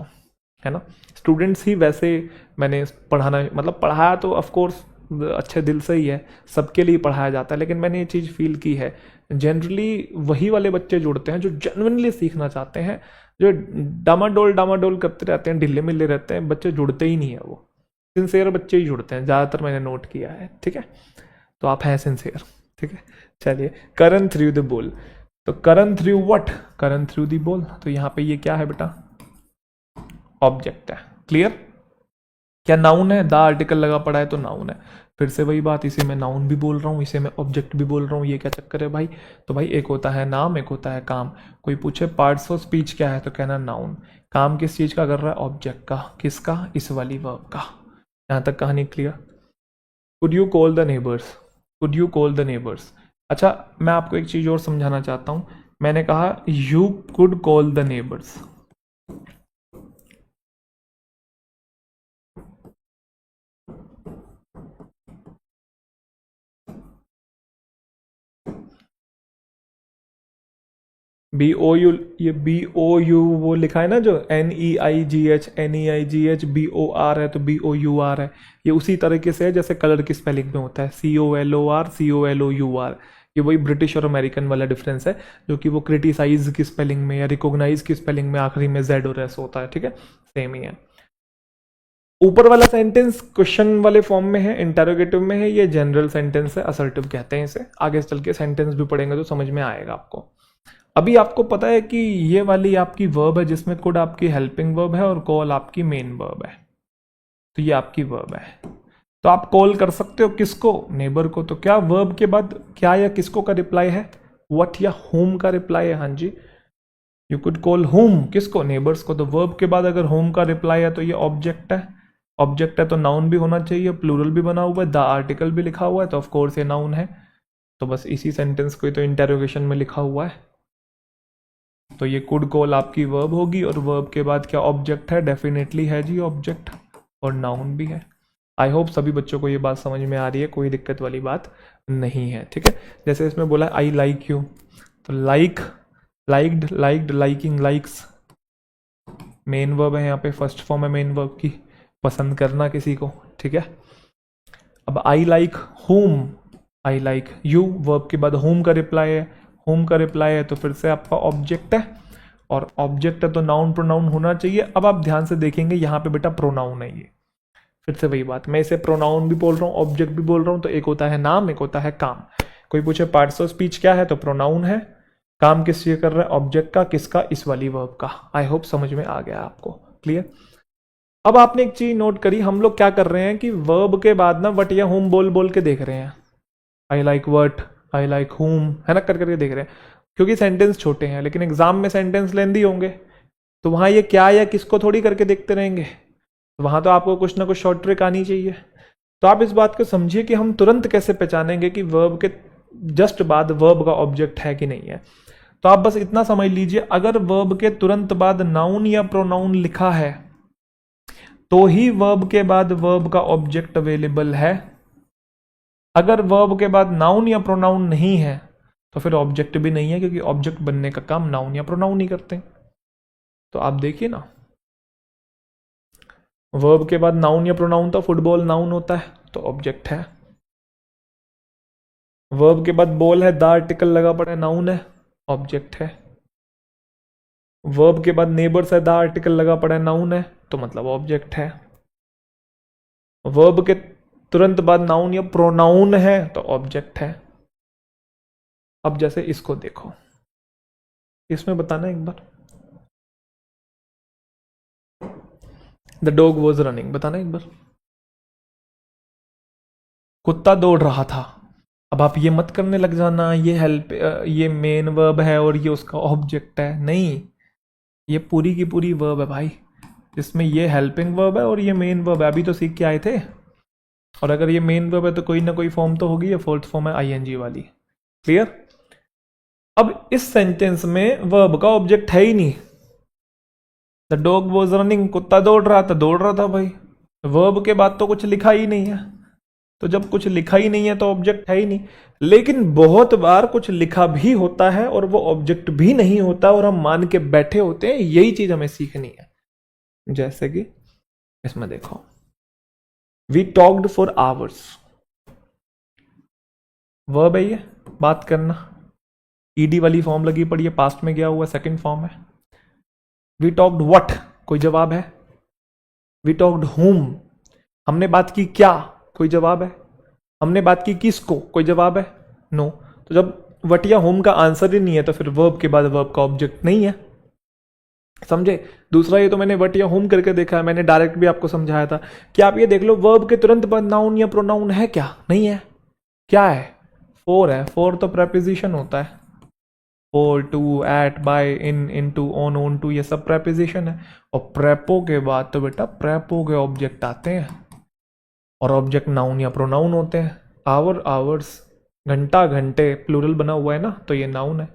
है ना। स्टूडेंट्स ही वैसे मैंने पढ़ाना, मतलब पढ़ाया तो ऑफ कोर्स अच्छे दिल से ही है, सबके लिए पढ़ाया जाता है, लेकिन मैंने ये चीज़ फील की है जनरली वही वाले बच्चे जुड़ते हैं जो जेन्युइनली सीखना चाहते हैं। जो डामाडोल करते रहते हैं, ढिल्ले मिल्ले रहते हैं, बच्चे जुड़ते ही नहीं है। वो सिंसेयर बच्चे ही जुड़ते हैं ज़्यादातर, मैंने नोट किया है, ठीक है। तो आप हैं सिंसेयर, ठीक है। चलिए, करन थ्रू द बॉल, तो Karan through what, Karan through the ball, तो यहाँ पे ये क्या है बेटा, ऑब्जेक्ट है। क्लियर। क्या नाउन है, द आर्टिकल लगा पड़ा है तो नाउन है। फिर से वही बात, इसे मैं नाउन भी बोल रहा हूँ, इसे मैं ऑब्जेक्ट भी बोल रहा हूँ, ये क्या चक्कर है भाई। तो भाई एक होता है नाम, एक होता है काम। कोई पूछे पार्ट्स ऑफ स्पीच क्या है, तो कहना नाउन। काम किस चीज का कर रहा है, ऑब्जेक्ट का। किसका, इस वाली वर्ब का। यहाँ तक कहानी clear. Could you call the neighbours, could you call the neighbours. अच्छा मैं आपको एक चीज और समझाना चाहता हूँ। मैंने कहा you could call the neighbours, BOU, ये BOU वो लिखा है ना जो NEIGH, NEIGH, BOR है तो BOUR है, ये उसी तरीके से है जैसे कलर की स्पेलिंग में होता है, COLOR COLOUR। ये वही ब्रिटिश और अमेरिकन वाला डिफरेंस है, जो कि वो क्रिटिसाइज की स्पेलिंग में या रिकॉग्नाइज की स्पेलिंग में आखिरी में Z और S होता है, ठीक है, सेम ही है। ऊपर वाला सेंटेंस क्वेश्चन वाले फॉर्म में है, इंटरोगेटिव में है, ये जनरल सेंटेंस है, असर्टिव कहते हैं इसे। आगे चल के सेंटेंस भी पढ़ेंगे तो समझ में आएगा आपको। अभी आपको पता है कि ये वाली आपकी वर्ब है जिसमें कुड आपकी हेल्पिंग वर्ब है और कॉल आपकी मेन वर्ब है, तो ये आपकी वर्ब है। तो आप कॉल कर सकते हो किसको, नेबर को। तो क्या वर्ब के बाद क्या या किसको का रिप्लाई है, व्हाट या होम का रिप्लाई है, हाँ जी, यू कुड कॉल होम, किसको, नेबर्स को। तो वर्ब के बाद अगर होम का रिप्लाई है तो ये ऑब्जेक्ट है, ऑब्जेक्ट है तो नाउन भी होना चाहिए, प्लूरल भी बना हुआ है, द आर्टिकल भी लिखा हुआ है, तो ऑफ कोर्स ये नाउन है। तो बस इसी सेंटेंस को तो इंटरोगेशन में लिखा हुआ है। तो ये कुड कॉल आपकी वर्ब होगी, और वर्ब के बाद क्या ऑब्जेक्ट है, डेफिनेटली है जी ऑब्जेक्ट, और नाउन भी है। आई होप सभी बच्चों को ये बात समझ में आ रही है, कोई दिक्कत वाली बात नहीं है, ठीक है। जैसे इसमें बोला आई लाइक यू, तो like, liked, liked, liking, likes main verb है यहाँ पे, फर्स्ट फॉर्म है मेन वर्ब की, पसंद करना किसी को, ठीक है। अब I like home, I like you, verb के बाद होम का रिप्लाई है, होम का रिप्लाई है तो फिर से आपका ऑब्जेक्ट है, और ऑब्जेक्ट है तो नाउन प्रोनाउन होना चाहिए। अब आप ध्यान से देखेंगे यहाँ पे बेटा प्रोनाउन है, ये फिर से वही बात, मैं इसे प्रोनाउन भी बोल रहा हूँ, ऑब्जेक्ट भी बोल रहा हूँ। तो एक होता है नाम, एक होता है काम। कोई पूछे पार्ट्स ऑफ स्पीच क्या है, तो प्रोनाउन है, काम किस चीज कर रहा है, ऑब्जेक्ट का, किसका, इस वाली वर्ब का। आई होप समझ में आ गया आपको, क्लियर। अब आपने एक चीज नोट करी, हम लोग क्या कर रहे हैं कि वर्ब के बाद ना वट या होम बोल बोल के देख रहे हैं, I like what, I like home, है ना, कर करके देख रहे हैं, क्योंकि सेंटेंस छोटे हैं। लेकिन एग्जाम में सेंटेंस लेंदी होंगे, तो वहां ये क्या या किसको थोड़ी करके देखते रहेंगे, तो वहां तो आपको कुछ ना कुछ शॉर्ट ट्रिक आनी चाहिए। तो आप इस बात को समझिए कि हम तुरंत कैसे पहचानेंगे कि वर्ब के जस्ट बाद वर्ब का ऑब्जेक्ट है कि नहीं है। तो आप बस इतना समझ लीजिए, अगर वर्ब के तुरंत बाद नाउन या प्रोनाउन लिखा है तो ही वर्ब के बाद वर्ब का ऑब्जेक्ट अवेलेबल है। अगर वर्ब के बाद नाउन या प्रोनाउन नहीं है तो फिर ऑब्जेक्ट भी नहीं है, क्योंकि ऑब्जेक्ट बनने का काम नाउन या प्रोनाउन ही करते हैं। तो आप देखिए ना, वर्ब के बाद नाउन या प्रोनाउन, तो फुटबॉल नाउन होता है तो ऑब्जेक्ट है। वर्ब के बाद बॉल है, द आर्टिकल लगा पड़ा है, नाउन है, ऑब्जेक्ट है। वर्ब के बाद नेबर्स है, द आर्टिकल लगा पड़ा है, नाउन है, तो मतलब ऑब्जेक्ट है। वर्ब के तुरंत बाद नाउन या प्रोनाउन है तो ऑब्जेक्ट है। अब जैसे इसको देखो, इसमें बताना एक बार, द डॉग वॉज रनिंग, बताना एक बार, कुत्ता दौड़ रहा था। अब आप ये मत करने लग जाना ये हेल्प, ये मेन वर्ब है और ये उसका ऑब्जेक्ट है, नहीं, ये पूरी की पूरी वर्ब है भाई, जिसमें ये हेल्पिंग वर्ब है और ये मेन वर्ब है, अभी तो सीख के आए थे। और अगर ये मेन वर्ब है तो कोई ना कोई फॉर्म तो होगी, ये फोर्थ फॉर्म है आईएनजी वाली, क्लियर। अब इस सेंटेंस में वर्ब का ऑब्जेक्ट है ही नहीं, द डॉग वॉज रनिंग, कुत्ता दौड़ रहा था, दौड़ रहा था भाई, वर्ब के बाद तो कुछ लिखा ही नहीं है। तो जब कुछ लिखा ही नहीं है तो ऑब्जेक्ट है ही नहीं। लेकिन बहुत बार कुछ लिखा भी होता है और वो ऑब्जेक्ट भी नहीं होता, और हम मान के बैठे होते हैं, यही चीज हमें सीखनी है। जैसे कि इसमें देखो, we talked for hours, verb है ये, बात करना, ईडी वाली फॉर्म लगी पड़ी है, पास्ट में गया हुआ सेकंड फॉर्म है। वी टॉक्ड व्हाट, कोई जवाब है। वी टॉक्ड whom, हमने बात की क्या, कोई जवाब है। हमने बात की किसको, कोई जवाब है, नो। तो जब व्हाट या whom का आंसर ही नहीं है तो फिर वर्ब के बाद वर्ब का ऑब्जेक्ट नहीं है, समझे। दूसरा ये तो मैंने व्हाट या whom करके देखा है, मैंने डायरेक्ट भी आपको समझाया था कि आप ये देख लो वर्ब के तुरंत बाद नाउन या प्रोनाउन है क्या, नहीं है। क्या है, फोर है, फोर तो प्रेपोजिशन होता है, for, to, at, by, in, into, on, on to, ये सब प्रेपोजिशन है। और प्रेपो के बाद तो बेटा प्रेपो के ऑब्जेक्ट आते हैं, और ऑब्जेक्ट नाउन या प्रोनाउन होते हैं। आवर, आवर्स, घंटा, घंटे, प्लूरल बना हुआ है ना, तो ये नाउन है।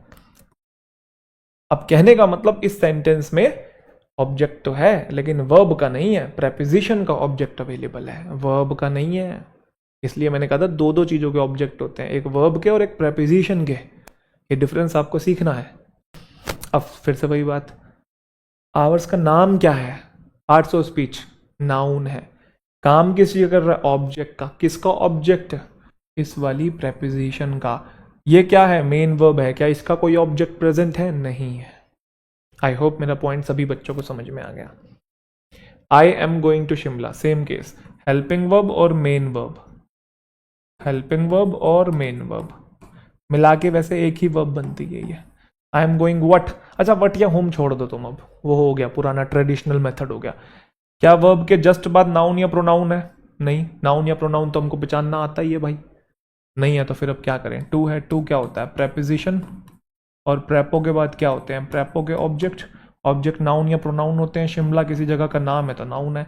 अब कहने का मतलब इस सेंटेंस में ऑब्जेक्ट तो है लेकिन वर्ब का नहीं है, प्रेपोजिशन का ऑब्जेक्ट अवेलेबल है, वर्ब का नहीं है। इसलिए मैंने कहा था दो दो चीजों के ऑब्जेक्ट होते हैं, एक वर्ब के और एक प्रेपोजिशन के, ये डिफरेंस आपको सीखना है। अब फिर से वही बात, आवर्स का नाम क्या है? पार्ट्स ऑफ स्पीच, नाउन है। काम किस चीज का कर रहा है? ऑब्जेक्ट का। किसका ऑब्जेक्ट? इस वाली प्रेपोजिशन का। ये क्या है? मेन वर्ब है। क्या इसका कोई ऑब्जेक्ट प्रेजेंट है? नहीं है। आई होप मेरा पॉइंट सभी बच्चों को समझ में आ गया। I am going to Shimla, same case, helping verb और मेन वर्ब, हेल्पिंग वर्ब और मेन वर्ब मिला के वैसे एक ही वर्ब बनती है ये। आई एम गोइंग वट, अच्छा वट या होम छोड़ दो तुम, अब वो हो गया पुराना ट्रेडिशनल मेथड हो गया। क्या वर्ब के जस्ट बाद नाउन या प्रोनाउन है? नहीं, नाउन या प्रोनाउन तो हमको पहचानना आता ही है भाई। नहीं है तो फिर अब क्या करें? टू है, टू क्या होता है? प्रेपोजिशन, और प्रेपो के बाद क्या होते हैं? प्रेपो के ऑब्जेक्ट, ऑब्जेक्ट नाउन या प्रोनाउन होते हैं। शिमला किसी जगह का नाम है तो नाउन है।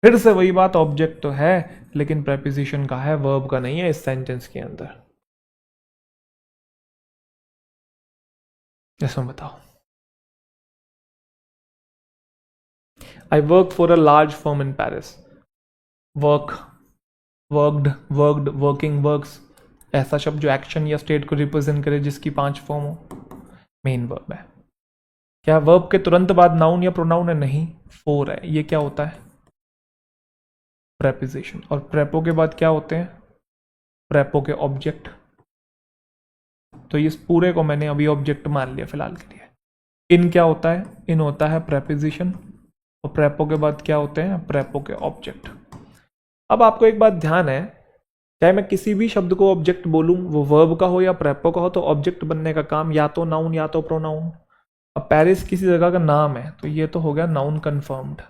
फिर से वही बात, ऑब्जेक्ट तो है लेकिन प्रेपोजिशन का है, वर्ब का नहीं है इस सेंटेंस के अंदर। इसमें बताओ। I work for a large firm in Paris. Work, worked, worked, working, works, ऐसा शब्द जो एक्शन या स्टेट को रिप्रेजेंट करे जिसकी 5 फॉर्म हो, मेन वर्ब है। क्या वर्ब के तुरंत बाद नाउन या प्रोनाउन है? नहीं, फोर है। ये क्या होता है? प्रेपोजिशन। और प्रेपो के बाद क्या होते हैं? प्रेपो के ऑब्जेक्ट। तो इस पूरे को मैंने अभी ऑब्जेक्ट मान लिया फिलहाल के लिए। इन क्या होता है? इन होता है प्रेपोजिशन, और प्रेपो के बाद क्या होते हैं? प्रेपो के ऑब्जेक्ट। अब आपको एक बात ध्यान है, चाहे मैं किसी भी शब्द को ऑब्जेक्ट बोलूं, वो वर्ब का हो या प्रेपो का हो, तो ऑब्जेक्ट बनने का काम या तो नाउन या तो प्रोनाउन। अब पेरिस किसी जगह का नाम है तो ये तो हो गया नाउन कंफर्म्ड।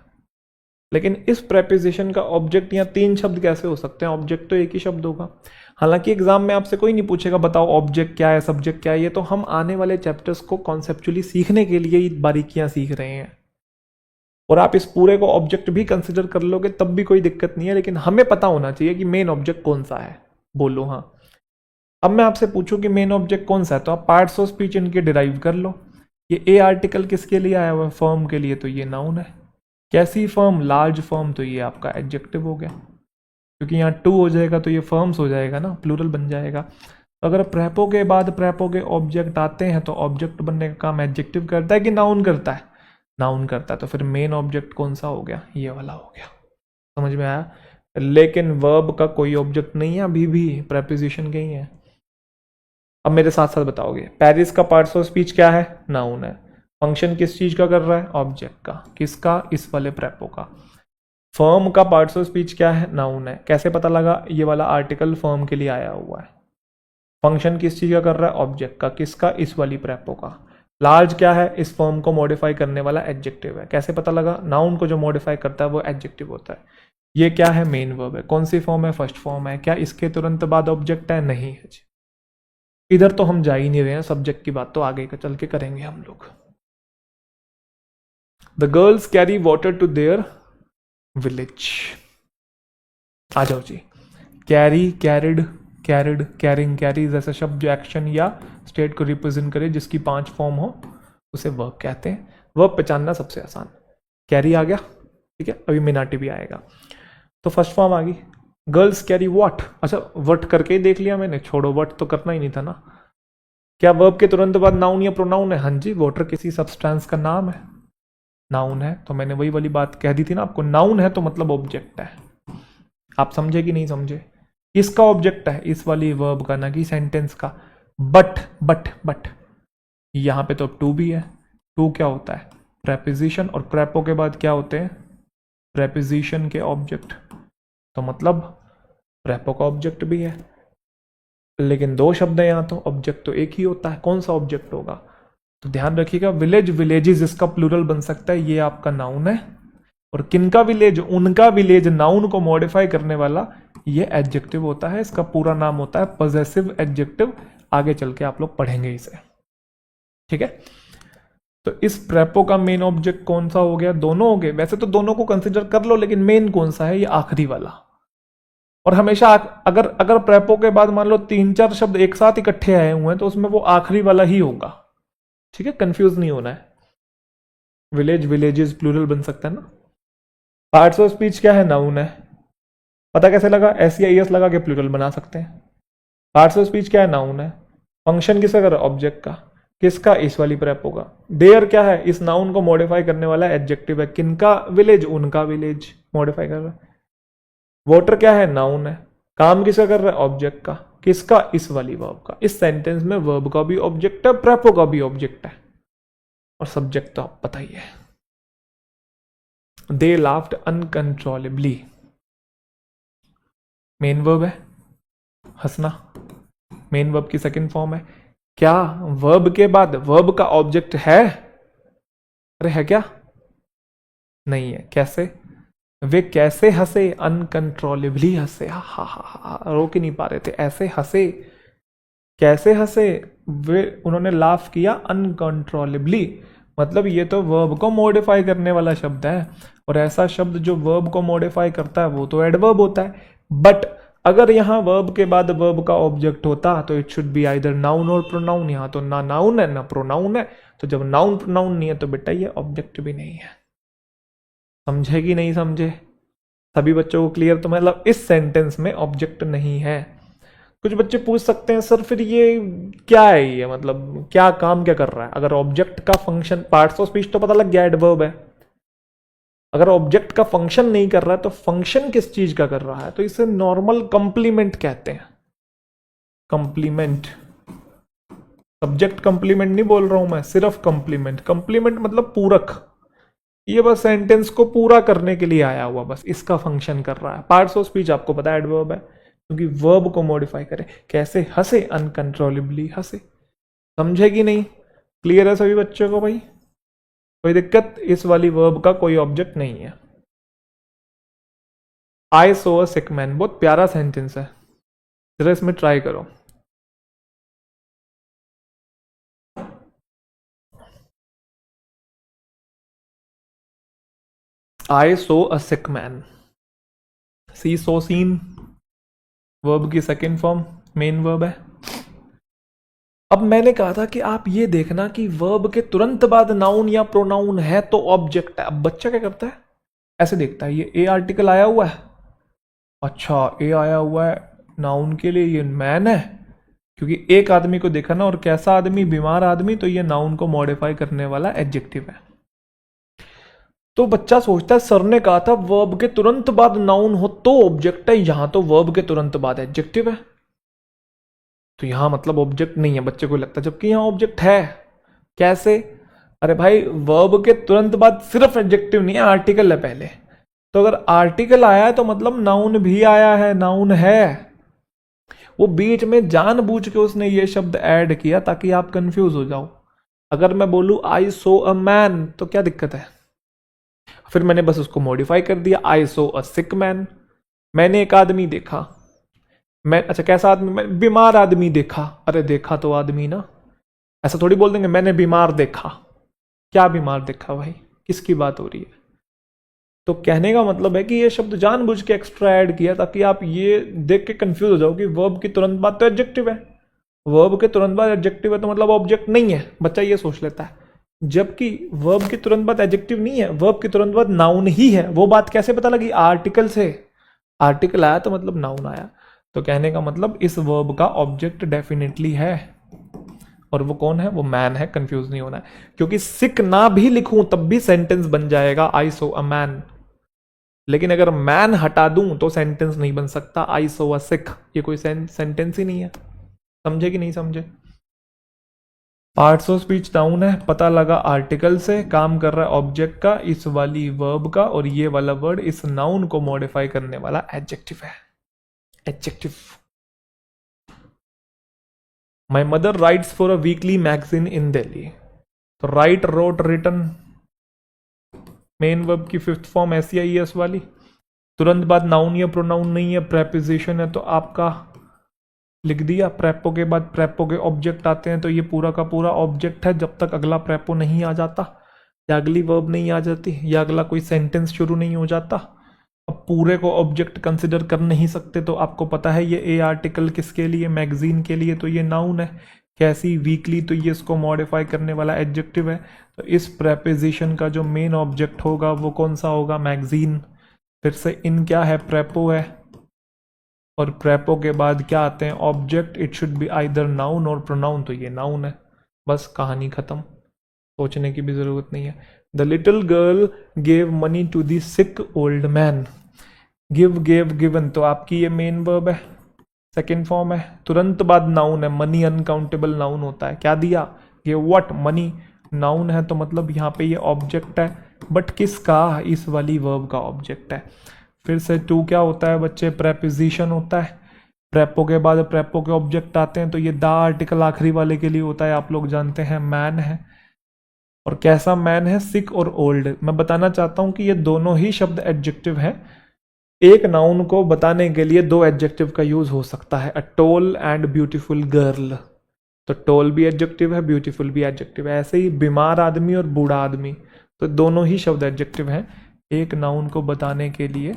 लेकिन इस प्रेपोजिशन का ऑब्जेक्ट या 3 शब्द कैसे हो सकते हैं? ऑब्जेक्ट तो एक ही शब्द होगा। हालांकि एग्जाम में आपसे कोई नहीं पूछेगा बताओ ऑब्जेक्ट क्या है, सब्जेक्ट क्या है। ये तो हम आने वाले चैप्टर्स को कॉन्सेप्चुअली सीखने के लिए ही बारीकियां सीख रहे हैं। और आप इस पूरे को ऑब्जेक्ट भी कंसिडर कर लोगे तब भी कोई दिक्कत नहीं है, लेकिन हमें पता होना चाहिए कि मेन ऑब्जेक्ट कौन सा है। बोलो हाँ। अब मैं आपसे पूछूं कि मेन ऑब्जेक्ट कौन सा है, तो आप पार्ट्स ऑफ स्पीच इनके डिराइव कर लो। ये ए आर्टिकल किसके लिए आया हुआ है? फर्म के लिए, तो ये नाउन है। कैसी फर्म? लार्ज फर्म, तो ये आपका एडजेक्टिव हो गया। क्योंकि यहाँ टू हो जाएगा तो ये फर्म्स हो जाएगा ना, प्लूरल बन जाएगा। तो अगर प्रेपो के बाद प्रेपो के ऑब्जेक्ट आते हैं तो ऑब्जेक्ट बनने का काम एडजेक्टिव करता है कि नाउन करता है? नाउन करता है। तो फिर मेन ऑब्जेक्ट कौन सा हो गया? ये वाला हो गया। समझ में आया? लेकिन वर्ब का कोई ऑब्जेक्ट नहीं है अभी भी, प्रेपोजिशन के ही है। अब मेरे साथ साथ बताओगे, पेरिस का पार्ट्स ऑफ स्पीच क्या है? नाउन है। फंक्शन किस चीज का कर रहा है? ऑब्जेक्ट का। किसका? इस वाले प्रेपो का। फर्म का पार्ट्स ऑफ स्पीच क्या है? नाउन है। कैसे पता लगा? ये वाला आर्टिकल फर्म के लिए आया हुआ है। फंक्शन किस चीज का कर रहा है? ऑब्जेक्ट का। किसका? इस वाली प्रेपो का। लार्ज क्या है? इस फॉर्म को मॉडिफाई करने वाला एडजेक्टिव है। कैसे पता लगा? नाउन को जो मॉडिफाई करता है वो एडजेक्टिव होता है। ये क्या है? मेन वर्ब है। कौन सी फॉर्म है? फर्स्ट फॉर्म है। क्या इसके तुरंत बाद ऑब्जेक्ट है? नहीं है जी। इधर तो हम जा ही नहीं रहे हैं, सब्जेक्ट की बात तो आगे का चल के करेंगे हम लोग। The girls carry water to their village. आ जाओ जी। Carry, carried, carried, carrying, carry जैसे शब्द जो एक्शन या स्टेट को रिप्रेजेंट करे जिसकी 5 फॉर्म हो उसे वर्ब कहते हैं। वर्ब पहचानना सबसे आसान। कैरी आ गया, ठीक है। अभी मिनाटी भी आएगा। तो फर्स्ट फॉर्म आ गई। गर्ल्स कैरी वॉट, अच्छा वट करके ही देख लिया मैंने, छोड़ो वट तो करना ही नहीं था ना। क्या वर्ब के तुरंत बाद नाउन या प्रोनाउन है? हाँ जी, वाटर किसी सब्सटेंस का नाम है, नाउन है। तो मैंने वही वाली बात कह दी थी ना आपको, नाउन है तो मतलब ऑब्जेक्ट है। आप समझे कि नहीं समझे? इसका ऑब्जेक्ट है इस वाली वर्ब का, ना कि सेंटेंस का। बट, बट, बट, यहां पे तो टू भी है। टू क्या होता है? प्रेपोजिशन, और प्रेपो के बाद क्या होते हैं? प्रेपोजिशन के ऑब्जेक्ट। तो मतलब प्रेपो का ऑब्जेक्ट भी है। लेकिन 2 शब्द है यहां, तो ऑब्जेक्ट तो एक ही होता है। कौन सा ऑब्जेक्ट होगा? तो ध्यान रखिएगा, विलेज, विलेजेस इसका प्लूरल बन सकता है, ये आपका नाउन है। और किनका विलेज? उनका विलेज, नाउन को मॉडिफाई करने वाला ये एडजेक्टिव होता है। इसका पूरा नाम होता है पॉजेसिव एडजेक्टिव। आगे चल के आप लोग पढ़ेंगे इसे, ठीक है। तो इस प्रेपो का मेन ऑब्जेक्ट कौन सा हो गया? दोनों हो गए। वैसे तो दोनों को कंसिडर कर लो, लेकिन मेन कौन सा है? ये आखिरी वाला। और हमेशा अगर अगर प्रेपो के बाद मान लो 3-4 शब्द एक साथ इकट्ठे आए हुए हैं तो उसमें वो आखिरी वाला ही होगा, ठीक है। कंफ्यूज नहीं होना है। विलेज, विलेजेस प्लूरल बन सकता है ना। पार्ट्स ऑफ स्पीच क्या है? नाउन है। पता कैसे लगा? एस या एस लगा के प्लूरल बना सकते हैं। पार्ट्स ऑफ स्पीच क्या है? नाउन है। फंक्शन किसका कर? ऑब्जेक्ट का। किसका? इस वाली प्रेपो का। देयर क्या है? इस नाउन को मॉडिफाई करने वाला एडजेक्टिव है। किनका? विलेज, उनका विलेज मॉडिफाई कर रहा है। वाटर क्या है? नाउन है। काम किसका कर रहा है? ऑब्जेक्ट का। किसका? इस वाली वर्ब का। इस सेंटेंस में वर्ब का भी ऑब्जेक्ट है, प्रेपो का भी ऑब्जेक्ट है, और सब्जेक्ट तो आप पता ही है। दे लाफ्ड अनकंट्रोलेबली, मेन वर्ब है हंसना, मेन वर्ब की सेकंड फॉर्म है। क्या वर्ब के बाद वर्ब का ऑब्जेक्ट है? अरे है क्या? नहीं है। कैसे? वे कैसे हंसे? अनकंट्रोलेबली हंसे, हा हा हा हा, रोक ही नहीं पा रहे थे, ऐसे हंसे। कैसे हंसे? वे, उन्होंने लाफ किया अनकंट्रोलेबली, मतलब ये तो वर्ब को मॉडिफाई करने वाला शब्द है, और ऐसा शब्द जो वर्ब को मॉडिफाई करता है वो तो एडवर्ब होता है। बट अगर यहाँ वर्ब के बाद वर्ब का ऑब्जेक्ट होता तो it should be either noun और प्रोनाउन। यहाँ तो ना नाउन है ना प्रोनाउन है, तो जब नाउन प्रोनाउन नहीं है तो बेटा ये ऑब्जेक्ट भी नहीं है। समझे कि नहीं समझे? सभी बच्चों को क्लियर? तो मतलब इस सेंटेंस में ऑब्जेक्ट नहीं है। कुछ बच्चे पूछ सकते हैं सर फिर ये क्या है, ये मतलब क्या काम क्या कर रहा है? अगर ऑब्जेक्ट का फंक्शन, पार्ट्स ऑफ स्पीच तो पता लग गया एडवर्ब है। अगर ऑब्जेक्ट का फंक्शन नहीं कर रहा है तो फंक्शन किस चीज का कर रहा है? तो इसे नॉर्मल कंप्लीमेंट कहते हैं। कंप्लीमेंट, सब्जेक्ट कंप्लीमेंट नहीं बोल रहा हूं मैं, सिर्फ कंप्लीमेंट। कंप्लीमेंट मतलब पूरक। ये बस सेंटेंस को पूरा करने के लिए आया हुआ, बस इसका फंक्शन कर रहा है। पार्ट्स ऑफ स्पीच आपको पता है एडवर्ब है, क्योंकि वर्ब को मॉडिफाई करे। कैसे हंसे? अनकंट्रोलेबली हंसे। समझे कि नहीं? क्लियर है सभी बच्चों को भाई? कोई दिक्कत? इस वाली वर्ब का कोई ऑब्जेक्ट नहीं है। आई सो अ सिक मैन, बहुत प्यारा सेंटेंस है, जरा इसमें ट्राई करो। आई सो अ सिक मैन, सी सो सीन, वर्ब की सेकेंड फॉर्म, मेन वर्ब है। अब मैंने कहा था कि आप ये देखना कि वर्ब के तुरंत बाद नाउन या प्रोनाउन है तो ऑब्जेक्ट है। अब बच्चा क्या करता है? ऐसे देखता है, ये ए आर्टिकल आया हुआ है, अच्छा ए आया हुआ है नाउन के लिए, ये मैन है, क्योंकि एक आदमी को देखा ना, और कैसा आदमी? बीमार आदमी, तो ये नाउन को मॉडिफाई करने वाला एडजेक्टिव है। तो बच्चा सोचता है सर ने कहा था वर्ब के तुरंत बाद नाउन हो तो ऑब्जेक्ट है, यहां तो वर्ब के तुरंत बाद एडजेक्टिव है, तो यहां मतलब ऑब्जेक्ट नहीं है, बच्चे को लगता है, जबकि यहां ऑब्जेक्ट है। कैसे? अरे भाई वर्ब के तुरंत बाद सिर्फ एडजेक्टिव नहीं है, आर्टिकल है पहले, तो अगर आर्टिकल आया है तो मतलब नाउन भी आया है, नाउन है। वो बीच में जानबूझ के उसने ये शब्द ऐड किया ताकि आप कंफ्यूज हो जाओ। अगर मैं बोलूं आई सो अ मैन तो क्या दिक्कत है? फिर मैंने बस उसको मॉडिफाई कर दिया, आई सो अ सिक मैन, मैंने एक आदमी देखा। मैं, अच्छा कैसा आदमी? मैं बीमार आदमी देखा। अरे देखा तो आदमी ना, ऐसा थोड़ी बोल देंगे मैंने बीमार देखा। क्या बीमार देखा भाई? किसकी बात हो रही है? तो कहने का मतलब है कि ये शब्द जानबूझ के एक्स्ट्रा ऐड किया ताकि आप ये देख के कंफ्यूज हो जाओ कि वर्ब की तुरंत बाद तो एडजेक्टिव है, वर्ब के तुरंत बाद एडजेक्टिव है तो मतलब ऑब्जेक्ट नहीं है। बच्चा ये सोच लेता है, जबकि वर्ब की तुरंत बाद एडजेक्टिव नहीं है, वर्ब की तुरंत बाद नाउन ही है। वो बात कैसे पता लगी? आर्टिकल से। आर्टिकल आया तो मतलब नाउन आया, तो कहने का मतलब इस वर्ब का ऑब्जेक्ट डेफिनेटली है, और वो कौन है? वो मैन है। कंफ्यूज नहीं होना है, क्योंकि सिक ना भी लिखूं तब भी सेंटेंस बन जाएगा आई सो अ मैन, लेकिन अगर मैन हटा दूं तो सेंटेंस नहीं बन सकता। आई सो अ सिक, ये कोई सेंटेंस ही नहीं है। समझे कि नहीं समझे? पार्ट्स ऑफ स्पीच नाउन है, पता लगा आर्टिकल से, काम कर रहा है ऑब्जेक्ट का, इस वाली वर्ब का, और ये वाला वर्ड इस नाउन को मॉडिफाई करने वाला एडजेक्टिव है। Adjective. My mother writes for a weekly magazine in Delhi, तो write, wrote, written, main verb की फिफ्थ फॉर्म ऐसी आई है एस वाली। तुरंत बाद नाउन या प्रोनाउन नहीं है, प्रेपोजिशन है, तो आपका लिख दिया। प्रेपो के बाद प्रेपो के ऑब्जेक्ट आते हैं, तो ये पूरा का पूरा ऑब्जेक्ट है जब तक अगला प्रेपो नहीं आ जाता, या अगली वर्ब नहीं आ जाती, या अगला कोई सेंटेंस शुरू नहीं हो जाता। अब पूरे को ऑब्जेक्ट कंसिडर कर नहीं सकते, तो आपको पता है ये ए आर्टिकल किसके लिए? मैगजीन के लिए, तो ये नाउन है। कैसी? वीकली, तो ये इसको मॉडिफाई करने वाला एडजेक्टिव है। तो इस प्रेपोजिशन का जो मेन ऑब्जेक्ट होगा वो कौन सा होगा? मैगजीन। फिर से इन क्या है? प्रेपो है, और प्रेपो के बाद क्या आते हैं? Object. It should be either noun और प्रोनाउन, तो ये नाउन है। बस कहानी खत्म, सोचने की भी जरूरत नहीं है। The little girl gave money to the sick old man. Give, gave, given, तो आपकी ये मेन वर्ब है, सेकेंड फॉर्म है। तुरंत बाद नाउन है, मनी अनकाउंटेबल नाउन होता है। क्या दिया? Give what? मनी। नाउन है तो मतलब यहाँ पे ये ऑब्जेक्ट है, बट किसका? इस वाली वर्ब का ऑब्जेक्ट है। फिर से टू क्या होता है बच्चे? प्रेपोजिशन होता है। प्रेपो के बाद प्रेपो के ऑब्जेक्ट आते हैं, तो ये द आर्टिकल आखिरी वाले के लिए होता है, आप लोग जानते हैं, मैन है। और कैसा मैन है? सिक और ओल्ड। मैं बताना चाहता हूं कि ये दोनों ही शब्द एडजेक्टिव हैं। एक नाउन को बताने के लिए दो एडजेक्टिव का यूज हो सकता है, a toll and beautiful girl. तो टोल भी एडजेक्टिव है, ब्यूटीफुल भी एडजेक्टिव है। ऐसे ही बीमार आदमी और बूढ़ा आदमी, तो दोनों ही शब्द एडजेक्टिव हैं। एक नाउन को बताने के लिए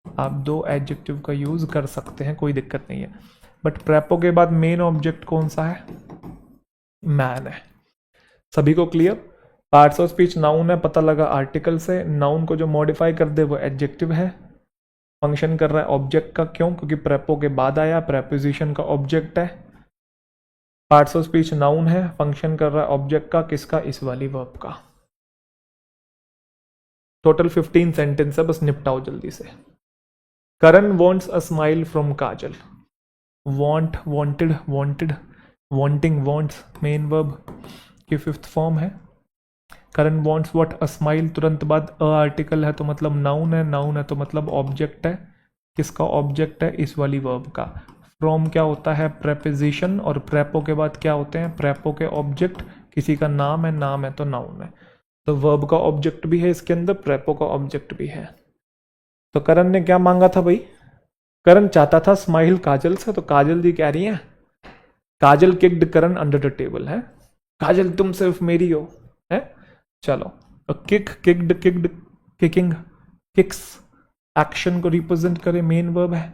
आप दो एडजेक्टिव का यूज कर सकते हैं, कोई दिक्कत नहीं है। बट प्रेपो के बाद मेन ऑब्जेक्ट कौन सा है? मैन है। सभी को clear? Parts of speech noun है, पता लगा आर्टिकल से। नाउन को जो मॉडिफाई कर दे वो एडजेक्टिव है। फंक्शन कर रहा है ऑब्जेक्ट का, क्यों? क्योंकि प्रेपो के बाद आया, प्रेपोजिशन का ऑब्जेक्ट है। पार्ट्स ऑफ स्पीच नाउन है, फंक्शन कर रहा है ऑब्जेक्ट का, किसका? इस वाली वर्ब का। टोटल 15 सेंटेंस है, बस निपटाओ जल्दी से। Karan wants a smile from Kajal. Want, wanted, wanted, wanting, wants main verb की फिफ्थ फॉर्म है। Karan wants what? A smile. तुरंत बाद अ आर्टिकल है तो मतलब नाउन है, नाउन है तो मतलब ऑब्जेक्ट है। किसका ऑब्जेक्ट है? इस वाली वर्ब का। फ्रॉम क्या होता है? प्रेपोजिशन। और प्रेपो के बाद क्या होते हैं? प्रेपो के ऑब्जेक्ट। किसी का नाम है, नाम है तो नाउन है। तो वर्ब का ऑब्जेक्ट भी है इसके अंदर, प्रेपो का ऑब्जेक्ट भी है। तो करण ने क्या मांगा था भाई? करण चाहता था स्माइल काजल से, तो काजल जी कह रही हैं, Kajal kicked Karan under the table है। काजल तुम सिर्फ मेरी हो, है? चलो, तो kick, kicked, kicked, kicking, kicks action को रिप्रेजेंट करे, मेन वर्ब है,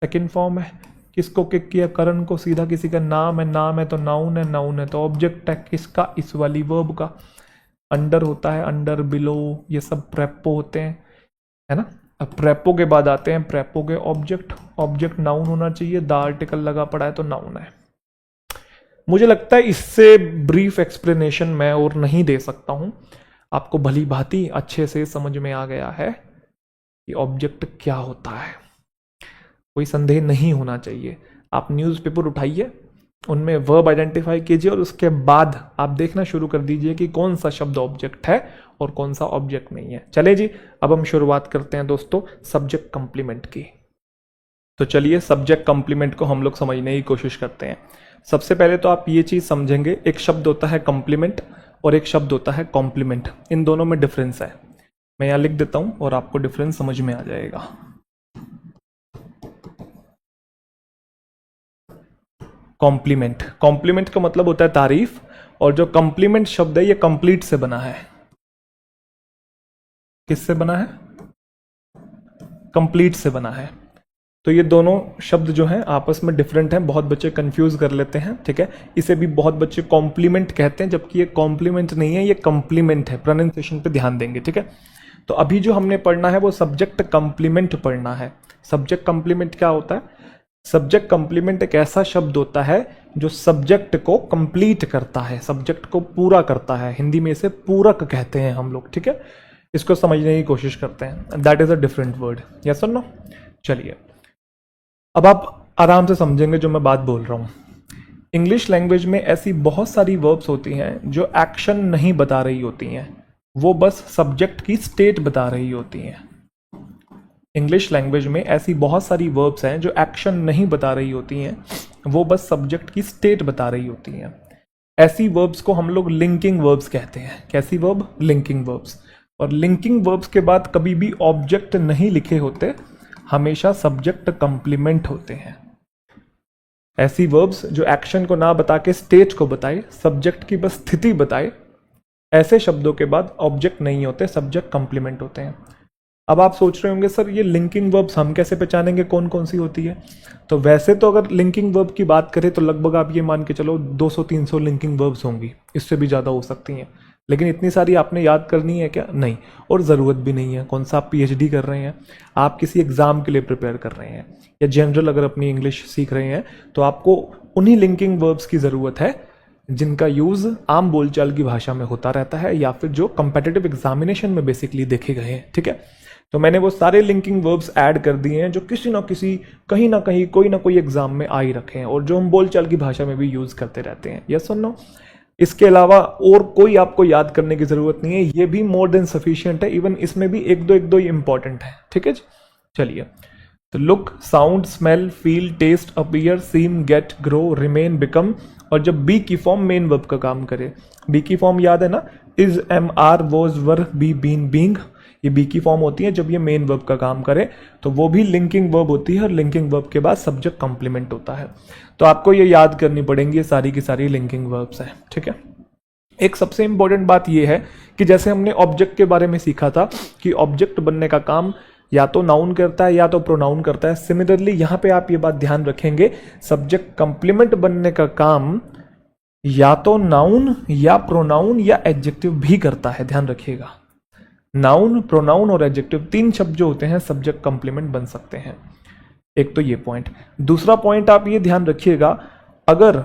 सेकंड फॉर्म है। किसको किक किया? करण को। सीधा किसी का नाम है, नाम है तो नाउन है, नाउन है तो ऑब्जेक्ट है, किसका? इस वाली वर्ब का। अंडर होता है, अंडर, बिलो, ये सब प्रेपो होते हैं, है ना। अब प्रेपो के बाद आते हैं प्रेपो के ऑब्जेक्ट। ऑब्जेक्ट नाउन होना चाहिए, द आर्टिकल लगा पड़ा है तो नाउन है। मुझे लगता है इससे ब्रीफ एक्सप्लेनेशन मैं और नहीं दे सकता हूं। आपको भली भांति अच्छे से समझ में आ गया है कि ऑब्जेक्ट क्या होता है, कोई संदेह नहीं होना चाहिए। आप न्यूज़पेपर उठाइए, उनमें वर्ब आइडेंटिफाई कीजिए और उसके बाद आप देखना शुरू कर दीजिए कि कौन सा शब्द ऑब्जेक्ट है और कौन सा ऑब्जेक्ट नहीं है। चले जी, अब हम शुरुआत करते हैं दोस्तों सब्जेक्ट कंप्लीमेंट की। तो चलिए सब्जेक्ट कंप्लीमेंट को हम लोग समझने की कोशिश करते हैं। सबसे पहले तो आप ये चीज समझेंगे, एक शब्द होता है कंप्लीमेंट और एक शब्द होता है कॉम्प्लीमेंट। इन दोनों में डिफरेंस है। मैं यहां लिख देता हूं और आपको डिफरेंस समझ में आ जाएगा। कॉम्प्लीमेंट, कॉम्प्लीमेंट का मतलब होता है तारीफ, और जो कंप्लीमेंट शब्द है ये कंप्लीट से बना है। किससे बना है? कंप्लीट से बना है। तो ये दोनों शब्द जो हैं आपस में डिफरेंट हैं, बहुत बच्चे कंफ्यूज कर लेते हैं, ठीक है। इसे भी बहुत बच्चे कॉम्प्लीमेंट कहते हैं, जबकि ये कॉम्प्लीमेंट नहीं है, ये कंप्लीमेंट है। प्रोनाउंसिएशन पे ध्यान देंगे, ठीक है। तो अभी जो हमने पढ़ना है वो सब्जेक्ट कंप्लीमेंट पढ़ना है। सब्जेक्ट कंप्लीमेंट क्या होता है? सब्जेक्ट कंप्लीमेंट एक ऐसा शब्द होता है जो सब्जेक्ट को कंप्लीट करता है, सब्जेक्ट को पूरा करता है। हिंदी में इसे पूरक कहते हैं हम लोग, ठीक है। इसको समझने की कोशिश करते हैं। That is a different word, yes और नो। चलिए, अब आप आराम से समझेंगे जो मैं बात बोल रहा हूं। इंग्लिश लैंग्वेज में ऐसी बहुत सारी वर्ब्स होती हैं जो एक्शन नहीं बता रही होती हैं, वो बस सब्जेक्ट की स्टेट बता रही होती हैं। इंग्लिश लैंग्वेज में ऐसी बहुत सारी वर्ब्स हैं जो एक्शन नहीं बता रही होती हैं, वो बस सब्जेक्ट की स्टेट बता रही होती हैं। ऐसी वर्ब्स को हम लोग लिंकिंग वर्ब्स कहते हैं। कैसी वर्ब? Linking verbs. और लिंकिंग वर्ब्स के बाद कभी भी ऑब्जेक्ट नहीं लिखे होते, हमेशा सब्जेक्ट कंप्लीमेंट होते हैं। ऐसी वर्ब्स जो एक्शन को ना बता के स्टेट को बताए, सब्जेक्ट की बस स्थिति बताए, ऐसे शब्दों के बाद ऑब्जेक्ट नहीं होते, सब्जेक्ट कंप्लीमेंट होते हैं। अब आप सोच रहे होंगे सर ये लिंकिंग वर्ब्स हम कैसे पहचानेंगे कौन कौन सी होती है? तो वैसे तो अगर लिंकिंग वर्ब की बात करें तो लगभग आप ये मान के चलो 200-300 लिंकिंग वर्ब्स होंगी, इससे भी ज़्यादा हो सकती हैं। लेकिन इतनी सारी आपने याद करनी है क्या? नहीं, और ज़रूरत भी नहीं है। कौन सा आप पीएचडी कर रहे हैं, आप किसी एग्ज़ाम के लिए प्रिपेयर कर रहे हैं, या जनरल अगर अपनी इंग्लिश सीख रहे हैं, तो आपको उन्हीं लिंकिंग वर्ब्स की ज़रूरत है जिनका यूज आम बोलचाल की भाषा में होता रहता है या फिर जो कंपेटिटिव एग्जामिनेशन में बेसिकली देखे गए हैं, ठीक है। तो मैंने वो सारे लिंकिंग वर्ब्स ऐड कर दिए हैं जो किसी ना किसी कहीं ना कहीं कोई ना कोई एग्जाम में आ ही रखे हैं और जो हम बोलचाल की भाषा में भी यूज करते रहते हैं। यस और नो? इसके अलावा और कोई आपको याद करने की जरूरत नहीं है, ये भी मोर देन सफिशिएंट है। इवन इसमें भी एक दो ही इंपॉर्टेंट है, ठीक है जी। चलिए, तो look, sound, smell, feel, taste, appear, seem, get, grow, remain, become, और जब बी की फॉर्म मेन वर्ब का काम करे, बी की फॉर्म याद है ना, is, am, are, was, were, be, been, being, ये बी की फॉर्म होती है जब ये मेन वर्ब का काम करे, तो वो भी लिंकिंग वर्ब होती है और लिंकिंग वर्ब के बाद सब्जेक्ट कंप्लीमेंट होता है। तो आपको ये याद करनी पड़ेंगी, ये सारी की सारी लिंकिंग वर्ब्स हैं, ठीक है। एक सबसे इंपॉर्टेंट बात ये है कि जैसे हमने ऑब्जेक्ट के बारे में सीखा था कि ऑब्जेक्ट बनने का काम या तो नाउन करता है या तो प्रोनाउन करता है, सिमिलरली यहां पे आप ये बात ध्यान रखेंगे, सब्जेक्ट कंप्लीमेंट बनने का काम या तो नाउन या प्रोनाउन या एडजेक्टिव भी करता है। ध्यान रखिएगा, नाउन, प्रोनाउन और एडजेक्टिव, तीन शब्द जो होते हैं सब्जेक्ट कंप्लीमेंट बन सकते हैं। एक तो ये पॉइंट। दूसरा पॉइंट आप ये ध्यान रखिएगा, अगर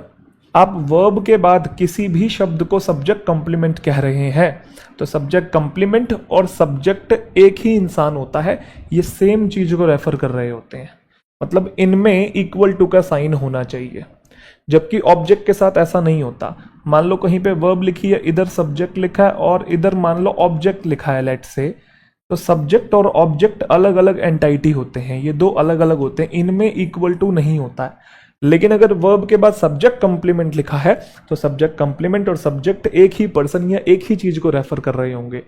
आप वर्ब के बाद किसी भी शब्द को सब्जेक्ट कंप्लीमेंट कह रहे हैं तो सब्जेक्ट कंप्लीमेंट और सब्जेक्ट एक ही इंसान होता है, ये सेम चीज को रेफर कर रहे होते हैं, मतलब इनमें इक्वल टू का साइन होना चाहिए। जबकि ऑब्जेक्ट के साथ ऐसा नहीं होता। मान लो कहीं पे वर्ब लिखी है, इधर सब्जेक्ट लिखा है और इधर मान लो ऑब्जेक्ट लिखा है लेट से, तो सब्जेक्ट और ऑब्जेक्ट अलग अलग एंटाइटी होते हैं, ये दो अलग अलग होते हैं, इनमें इक्वल टू नहीं होता है। लेकिन अगर वर्ब के बाद सब्जेक्ट कंप्लीमेंट लिखा है तो सब्जेक्ट कंप्लीमेंट और सब्जेक्ट एक ही पर्सन या एक ही चीज को रेफर कर रहे होंगे।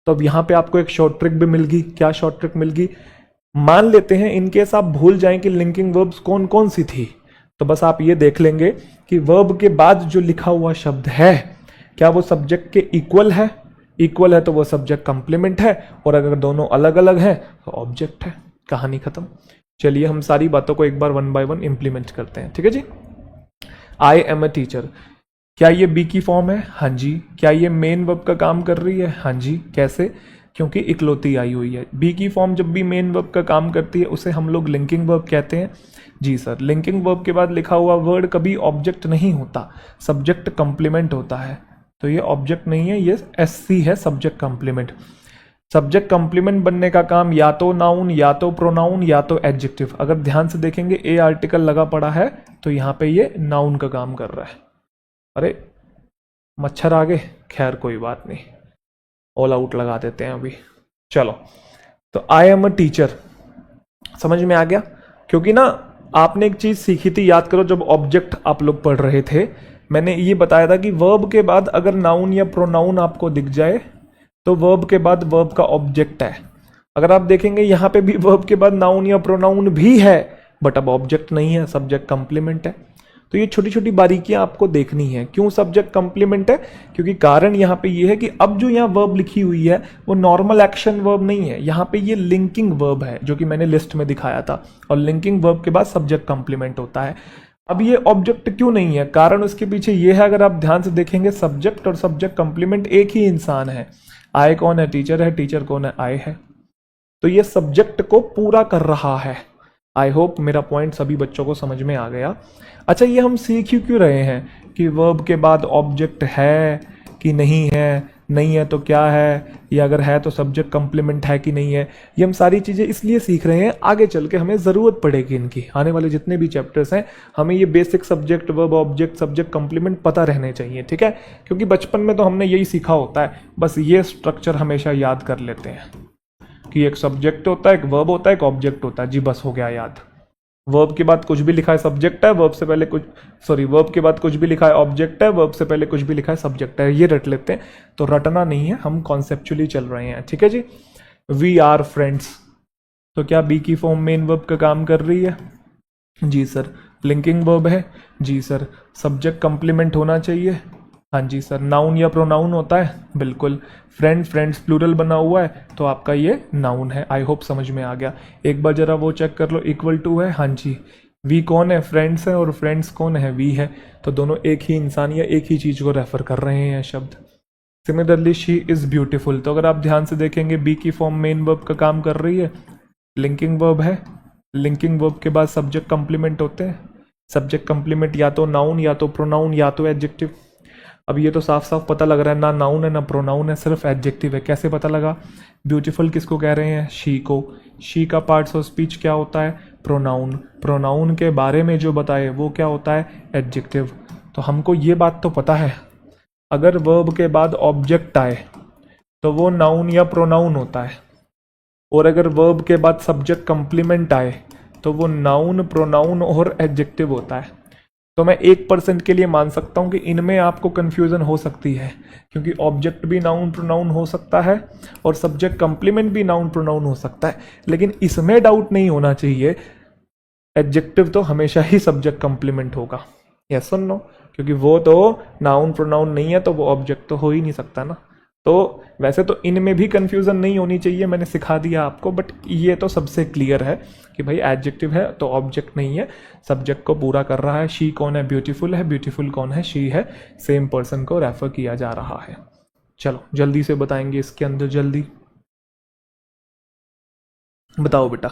तो अब यहां पे आपको एक शॉर्ट ट्रिक भी मिल गई। क्या शॉर्ट ट्रिक मिल गई? मान लेते हैं इनकेस आप भूल जाएं कि लिंकिंग वर्ब्स कौन कौन सी थी, तो बस आप ये देख लेंगे कि वर्ब के बाद जो लिखा हुआ शब्द है क्या वो सब्जेक्ट के इक्वल है, इक्वल है तो वो सब्जेक्ट कंप्लीमेंट है, और अगर दोनों अलग अलग हैं तो ऑब्जेक्ट है। कहानी खत्म। चलिए हम सारी बातों को एक बार वन बाय वन इंप्लीमेंट करते हैं, ठीक है जी। आई एम अ टीचर, क्या ये बी की फॉर्म है? हाँ जी। क्या ये मेन वर्ब का काम कर रही है? हाँ जी। कैसे? क्योंकि इकलौती आई हुई है। बी की फॉर्म जब भी मेन वर्ब का काम करती है उसे हम लोग लिंकिंग वर्ब कहते हैं। जी सर, लिंकिंग वर्ब के बाद लिखा हुआ वर्ड कभी ऑब्जेक्ट नहीं होता, सब्जेक्ट कंप्लीमेंट होता है। तो ये ऑब्जेक्ट नहीं है, ये एससी है, सब्जेक्ट कंप्लीमेंट। सब्जेक्ट कंप्लीमेंट बनने का काम या तो नाउन या तो प्रोनाउन या तो एडजेक्टिव। अगर ध्यान से देखेंगे ए आर्टिकल लगा पड़ा है तो यहां पे ये नाउन का काम कर रहा है। अरे मच्छर आ गए, खैर कोई बात नहीं, ऑल आउट लगा देते हैं अभी। चलो, तो आई एम अ टीचर समझ में आ गया। क्योंकि ना आपने एक चीज सीखी थी, याद करो, जब ऑब्जेक्ट आप लोग पढ़ रहे थे मैंने ये बताया था कि वर्ब के बाद अगर नाउन या प्रोनाउन आपको दिख जाए तो वर्ब के बाद वर्ब का ऑब्जेक्ट है। अगर आप देखेंगे यहां पे भी वर्ब के बाद नाउन या प्रोनाउन भी है बट अब ऑब्जेक्ट नहीं है, सब्जेक्ट कंप्लीमेंट है। तो ये छोटी छोटी बारीकियां आपको देखनी है। क्यों सब्जेक्ट कंप्लीमेंट है? क्योंकि कारण यहाँ पे ये है कि अब जो यहाँ वर्ब लिखी हुई है वो नॉर्मल एक्शन वर्ब नहीं है, यहाँ पे ये लिंकिंग वर्ब है जो कि मैंने लिस्ट में दिखाया था, और लिंकिंग वर्ब के बाद सब्जेक्ट कंप्लीमेंट होता है। अब ये ऑब्जेक्ट क्यों नहीं है? कारण उसके पीछे ये है, अगर आप ध्यान से देखेंगे सब्जेक्ट और सब्जेक्ट कंप्लीमेंट एक ही इंसान है। आई कौन है? टीचर है। टीचर कौन है? आई है। तो ये सब्जेक्ट को पूरा कर रहा है। आई होप मेरा पॉइंट सभी बच्चों को समझ में आ गया। अच्छा, ये हम सीख क्यों रहे हैं कि वर्ब के बाद ऑब्जेक्ट है कि नहीं है, नहीं है तो क्या है, या अगर है तो सब्जेक्ट कंप्लीमेंट है कि नहीं है। ये हम सारी चीजें इसलिए सीख रहे हैं, आगे चल के हमें जरूरत पड़ेगी इनकी। आने वाले जितने भी चैप्टर्स हैं हमें ये basic subject, verb, object, subject complement पता रहने चाहिए, ठीक है। क्योंकि बचपन में तो हमने यही सीखा होता है, बस ये स्ट्रक्चर हमेशा याद कर लेते हैं कि एक सब्जेक्ट होता है, एक वर्ब होता है, एक ऑब्जेक्ट होता है। जी बस हो गया याद। वर्ब के बाद कुछ भी लिखा है सब्जेक्ट है, वर्ब से पहले कुछ, सॉरी, वर्ब के बाद कुछ भी लिखा है ऑब्जेक्ट है, वर्ब से पहले कुछ भी लिखा है सब्जेक्ट है, ये रट लेते हैं। तो रटना नहीं है, हम कॉन्सेप्चुअली चल रहे हैं, ठीक है जी। वी आर फ्रेंड्स, तो क्या बी की फॉर्म मेन वर्ब का काम कर रही है? जी सर। लिंकिंग वर्ब है? जी सर। सब्जेक्ट कंप्लीमेंट होना चाहिए? हाँ जी सर। नाउन या प्रोनाउन होता है? बिल्कुल। फ्रेंड, फ्रेंड्स प्लूरल बना हुआ है तो आपका ये नाउन है। आई होप समझ में आ गया। एक बार जरा वो चेक कर लो, इक्वल टू है? हाँ जी। वी कौन है? फ्रेंड्स है, और फ्रेंड्स कौन है? वी है। तो दोनों एक ही इंसान या एक ही चीज को रेफर कर रहे हैं शब्द। सिमिलरली शी इज ब्यूटीफुल, तो अगर आप ध्यान से देखेंगे बी की फॉर्म मेन वर्ब का काम कर रही है, लिंकिंग वर्ब है। लिंकिंग वर्ब के बाद सब्जेक्ट कंप्लीमेंट होते हैं। सब्जेक्ट कंप्लीमेंट या तो नाउन या तो प्रोनाउन या तो एडजेक्टिव। अब ये तो साफ साफ पता लग रहा है, ना नाउन है ना प्रोनाउन है, सिर्फ एडजेक्टिव है। कैसे पता लगा? ब्यूटीफुल किसको कह रहे हैं? शी को। शी का पार्ट्स ऑफ स्पीच क्या होता है? प्रोनाउन। प्रोनाउन के बारे में जो बताए वो क्या होता है? एडजेक्टिव। तो हमको ये बात तो पता है, अगर वर्ब के बाद ऑब्जेक्ट आए तो वो नाउन या प्रोनाउन होता है, और अगर वर्ब के बाद सब्जेक्ट कंप्लीमेंट आए तो वो नाउन, प्रोनाउन और एडजेक्टिव होता है। तो मैं 1% के लिए मान सकता हूँ कि इनमें आपको कन्फ्यूज़न हो सकती है, क्योंकि ऑब्जेक्ट भी नाउन प्रोनाउन हो सकता है और सब्जेक्ट कंप्लीमेंट भी नाउन प्रोनाउन हो सकता है, लेकिन इसमें डाउट नहीं होना चाहिए, एडजेक्टिव तो हमेशा ही सब्जेक्ट कंप्लीमेंट होगा। यस और नो? क्योंकि वो तो नाउन प्रोनाउन नहीं है तो वो ऑब्जेक्ट तो हो ही नहीं सकता ना। तो वैसे तो इनमें भी कंफ्यूजन नहीं होनी चाहिए, मैंने सिखा दिया आपको, बट ये तो सबसे क्लियर है कि भाई एडजेक्टिव है तो ऑब्जेक्ट नहीं है, सब्जेक्ट को पूरा कर रहा है। शी कौन है? ब्यूटीफुल है। ब्यूटीफुल कौन है? शी है। सेम पर्सन को रेफर किया जा रहा है। चलो जल्दी से बताएंगे इसके अंदर, जल्दी बताओ बेटा।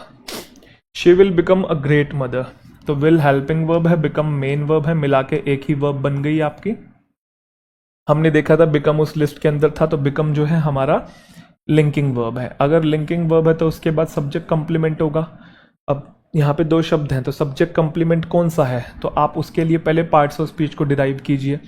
She will become a great mother, तो विल हेल्पिंग वर्ब है, बिकम मेन वर्ब है, मिला के एक ही वर्ब बन गई आपकी। हमने देखा था बिकम उस लिस्ट के अंदर था, तो बिकम जो है हमारा लिंकिंग वर्ब है। अगर लिंकिंग वर्ब है तो उसके बाद सब्जेक्ट कंप्लीमेंट होगा। अब यहाँ पे दो शब्द हैं, तो सब्जेक्ट कंप्लीमेंट कौन सा है? तो आप उसके लिए पहले पार्ट्स ऑफ स्पीच को डिराइव कीजिए।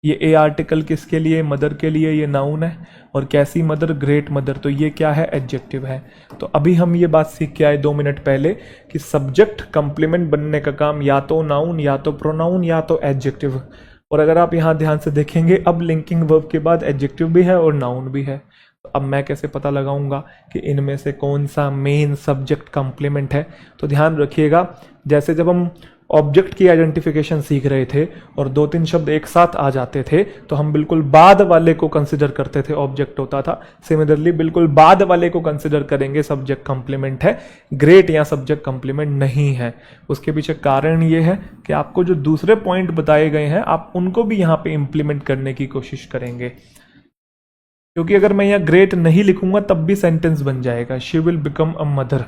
ये ए आर्टिकल किसके लिए? मदर के लिए, ये नाउन है। और कैसी मदर? ग्रेट मदर, तो ये क्या है? एडजेक्टिव है। तो अभी हम ये बात सीख के आए 2 मिनट पहले कि सब्जेक्ट कंप्लीमेंट बनने का काम या तो नाउन, या तो प्रोनाउन, या तो एडजेक्टिव। और अगर आप यहाँ ध्यान से देखेंगे, अब लिंकिंग वर्ब के बाद एडजेक्टिव भी है और नाउन भी है। तो अब मैं कैसे पता लगाऊंगा कि इनमें से कौन सा मेन सब्जेक्ट कंप्लीमेंट है? तो ध्यान रखिएगा, जैसे जब हम ऑब्जेक्ट की आइडेंटिफिकेशन सीख रहे थे और 2-3 शब्द एक साथ आ जाते थे तो हम बिल्कुल बाद वाले को कंसिडर करते थे, ऑब्जेक्ट होता था। सिमिलरली बिल्कुल बाद वाले को कंसिडर करेंगे, सब्जेक्ट कंप्लीमेंट है। ग्रेट या सब्जेक्ट कंप्लीमेंट नहीं है। उसके पीछे कारण ये है कि आपको जो दूसरे पॉइंट बताए गए हैं आप उनको भी यहाँ पे इंप्लीमेंट करने की कोशिश करेंगे, क्योंकि अगर मैं यहाँ ग्रेट नहीं लिखूंगा तब भी सेंटेंस बन जाएगा, she will become a mother.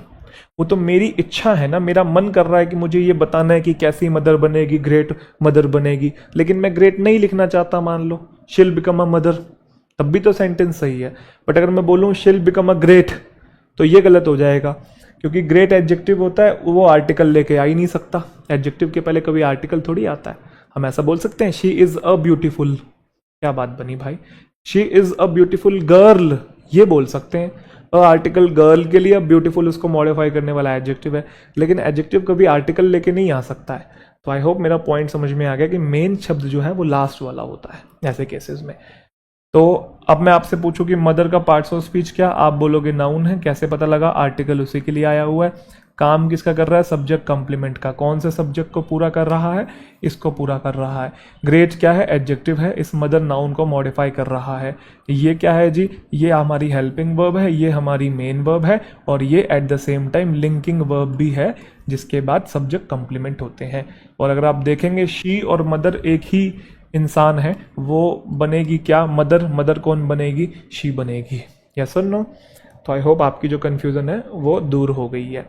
वो तो मेरी इच्छा है ना, मेरा मन कर रहा है कि मुझे ये बताना है कि कैसी मदर बनेगी, ग्रेट मदर बनेगी, लेकिन मैं ग्रेट नहीं लिखना चाहता, मान लो शील बिकम अ मदर, तब भी तो सेंटेंस सही है। बट अगर मैं बोलूँ शील बिकम अ ग्रेट तो ये गलत हो जाएगा, क्योंकि ग्रेट एडजेक्टिव होता है, वो आर्टिकल लेके आ ही नहीं सकता। एडजेक्टिव के पहले कभी आर्टिकल थोड़ी आता है। हम ऐसा बोल सकते हैं शी इज अ ब्यूटीफुल, क्या बात बनी भाई, she is a beautiful girl, ये बोल सकते हैं। आर्टिकल गर्ल के लिए, अब ब्यूटीफुल उसको मॉडिफाई करने वाला एडजेक्टिव है, लेकिन एडजेक्टिव कभी आर्टिकल लेके नहीं आ सकता है। तो आई होप मेरा पॉइंट समझ में आ गया कि मेन शब्द जो है वो लास्ट वाला होता है ऐसे केसेस में। तो अब मैं आपसे पूछूं कि मदर का पार्ट्स ऑफ स्पीच क्या? आप बोलोगे नाउन है। कैसे पता लगा? आर्टिकल उसी के लिए आया हुआ है। काम किसका कर रहा है? सब्जेक्ट कंप्लीमेंट का। कौन से सब्जेक्ट को पूरा कर रहा है? इसको पूरा कर रहा है। ग्रेट क्या है? एडजेक्टिव है। इस मदर नाउन को मॉडिफाई कर रहा है। ये क्या है जी? ये हमारी हेल्पिंग वर्ब है, ये हमारी मेन वर्ब है, और ये at the same time linking verb भी है, जिसके बाद सब्जेक्ट कंप्लीमेंट होते हैं। और अगर आप देखेंगे शी और मदर एक ही इंसान है, वो बनेगी क्या? मदर। मदर कौन बनेगी? शी बनेगी। यस और नो? तो आई होप आपकी जो कन्फ्यूज़न है वो दूर हो गई है।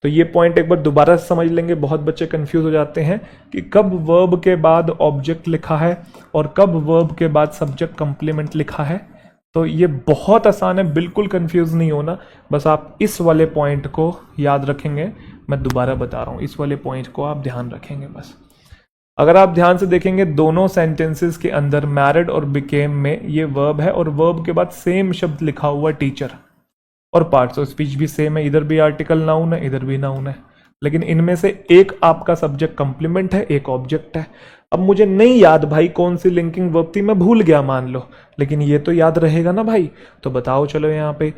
तो ये पॉइंट एक बार दोबारा समझ लेंगे। बहुत बच्चे कंफ्यूज हो जाते हैं कि कब वर्ब के बाद ऑब्जेक्ट लिखा है और कब वर्ब के बाद सब्जेक्ट कंप्लीमेंट लिखा है। तो ये बहुत आसान है, बिल्कुल कंफ्यूज नहीं होना। बस आप इस वाले पॉइंट को याद रखेंगे। मैं दोबारा बता रहा हूँ, इस वाले पॉइंट को आप ध्यान रखेंगे बस। अगर आप ध्यान से देखेंगे दोनों सेंटेंसेस के अंदर मैरिड और बिकेम में ये वर्ब है, और वर्ब के बाद सेम शब्द लिखा हुआ टीचर, और पार्ट्स ऑफ स्पीच भी सेम है। इधर भी आर्टिकल नाउन है, इधर भी नाउन है, लेकिन इनमें से एक आपका सब्जेक्ट कंप्लीमेंट है, एक ऑब्जेक्ट है। अब मुझे नहीं याद भाई कौन सी लिंकिंग वर्ब थी, मैं भूल गया मान लो, लेकिन ये तो याद रहेगा ना भाई। तो बताओ चलो यहाँ पे,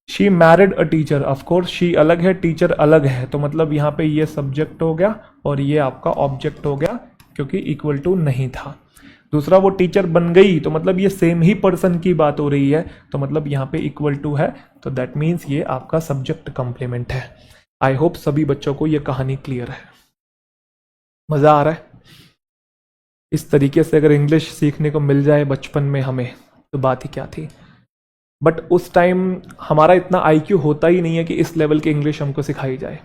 she married a teacher, of course she अलग है, टीचर अलग है, तो मतलब यहाँ पे ये सब्जेक्ट हो गया और ये आपका ऑब्जेक्ट हो गया, क्योंकि इक्वल टू नहीं था। दूसरा, वो टीचर बन गई, तो मतलब ये सेम ही पर्सन की बात हो रही है, तो मतलब यहाँ पे इक्वल टू है, तो दैट मीन्स ये आपका सब्जेक्ट कंप्लीमेंट है। आई होप सभी बच्चों को ये कहानी क्लियर है। मज़ा आ रहा है? इस तरीके से अगर इंग्लिश सीखने को मिल जाए बचपन में हमें, तो बात ही क्या थी। बट उस टाइम हमारा इतना आईक्यू होता ही नहीं है कि इस लेवल की इंग्लिश हमको सिखाई जाए।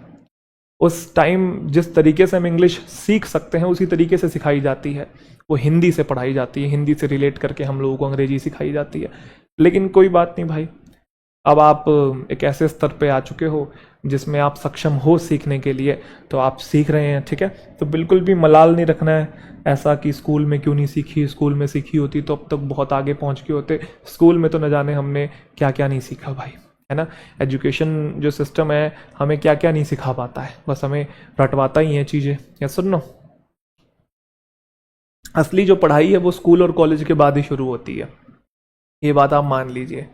उस टाइम जिस तरीके से हम इंग्लिश सीख सकते हैं उसी तरीके से सिखाई जाती है, वो हिंदी से पढ़ाई जाती है, हिंदी से रिलेट करके हम लोगों को अंग्रेजी सिखाई जाती है। लेकिन कोई बात नहीं भाई, अब आप एक ऐसे स्तर पे आ चुके हो जिसमें आप सक्षम हो सीखने के लिए, तो आप सीख रहे हैं, ठीक है। तो बिल्कुल भी मलाल नहीं रखना है ऐसा कि स्कूल में क्यों नहीं सीखी, स्कूल में सीखी होती तो अब तक बहुत आगे पहुंच के होते। स्कूल में तो न जाने हमने क्या क्या नहीं सीखा भाई, है ना। एजुकेशन जो सिस्टम है हमें क्या क्या नहीं सिखा पाता है, बस हमें रटवाता ही है चीज़ें। या सुनो, असली जो पढ़ाई है वो स्कूल और कॉलेज के बाद ही शुरू होती है, ये बात आप मान लीजिए।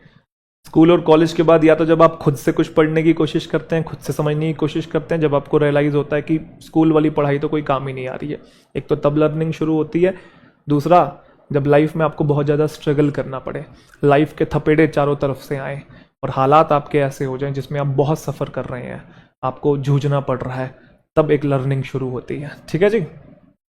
स्कूल और कॉलेज के बाद या तो जब आप खुद से कुछ पढ़ने की कोशिश करते हैं, खुद से समझने की कोशिश करते हैं, जब आपको रियलाइज़ होता है कि स्कूल वाली पढ़ाई तो कोई काम ही नहीं आ रही है, एक तो तब लर्निंग शुरू होती है। दूसरा, जब लाइफ में आपको बहुत ज़्यादा स्ट्रगल करना पड़े, लाइफ के थपेड़े चारों तरफ से आए और हालात आपके ऐसे हो जाएं जिसमें आप बहुत सफ़र कर रहे हैं, आपको जूझना पड़ रहा है, तब एक लर्निंग शुरू होती है, ठीक है जी।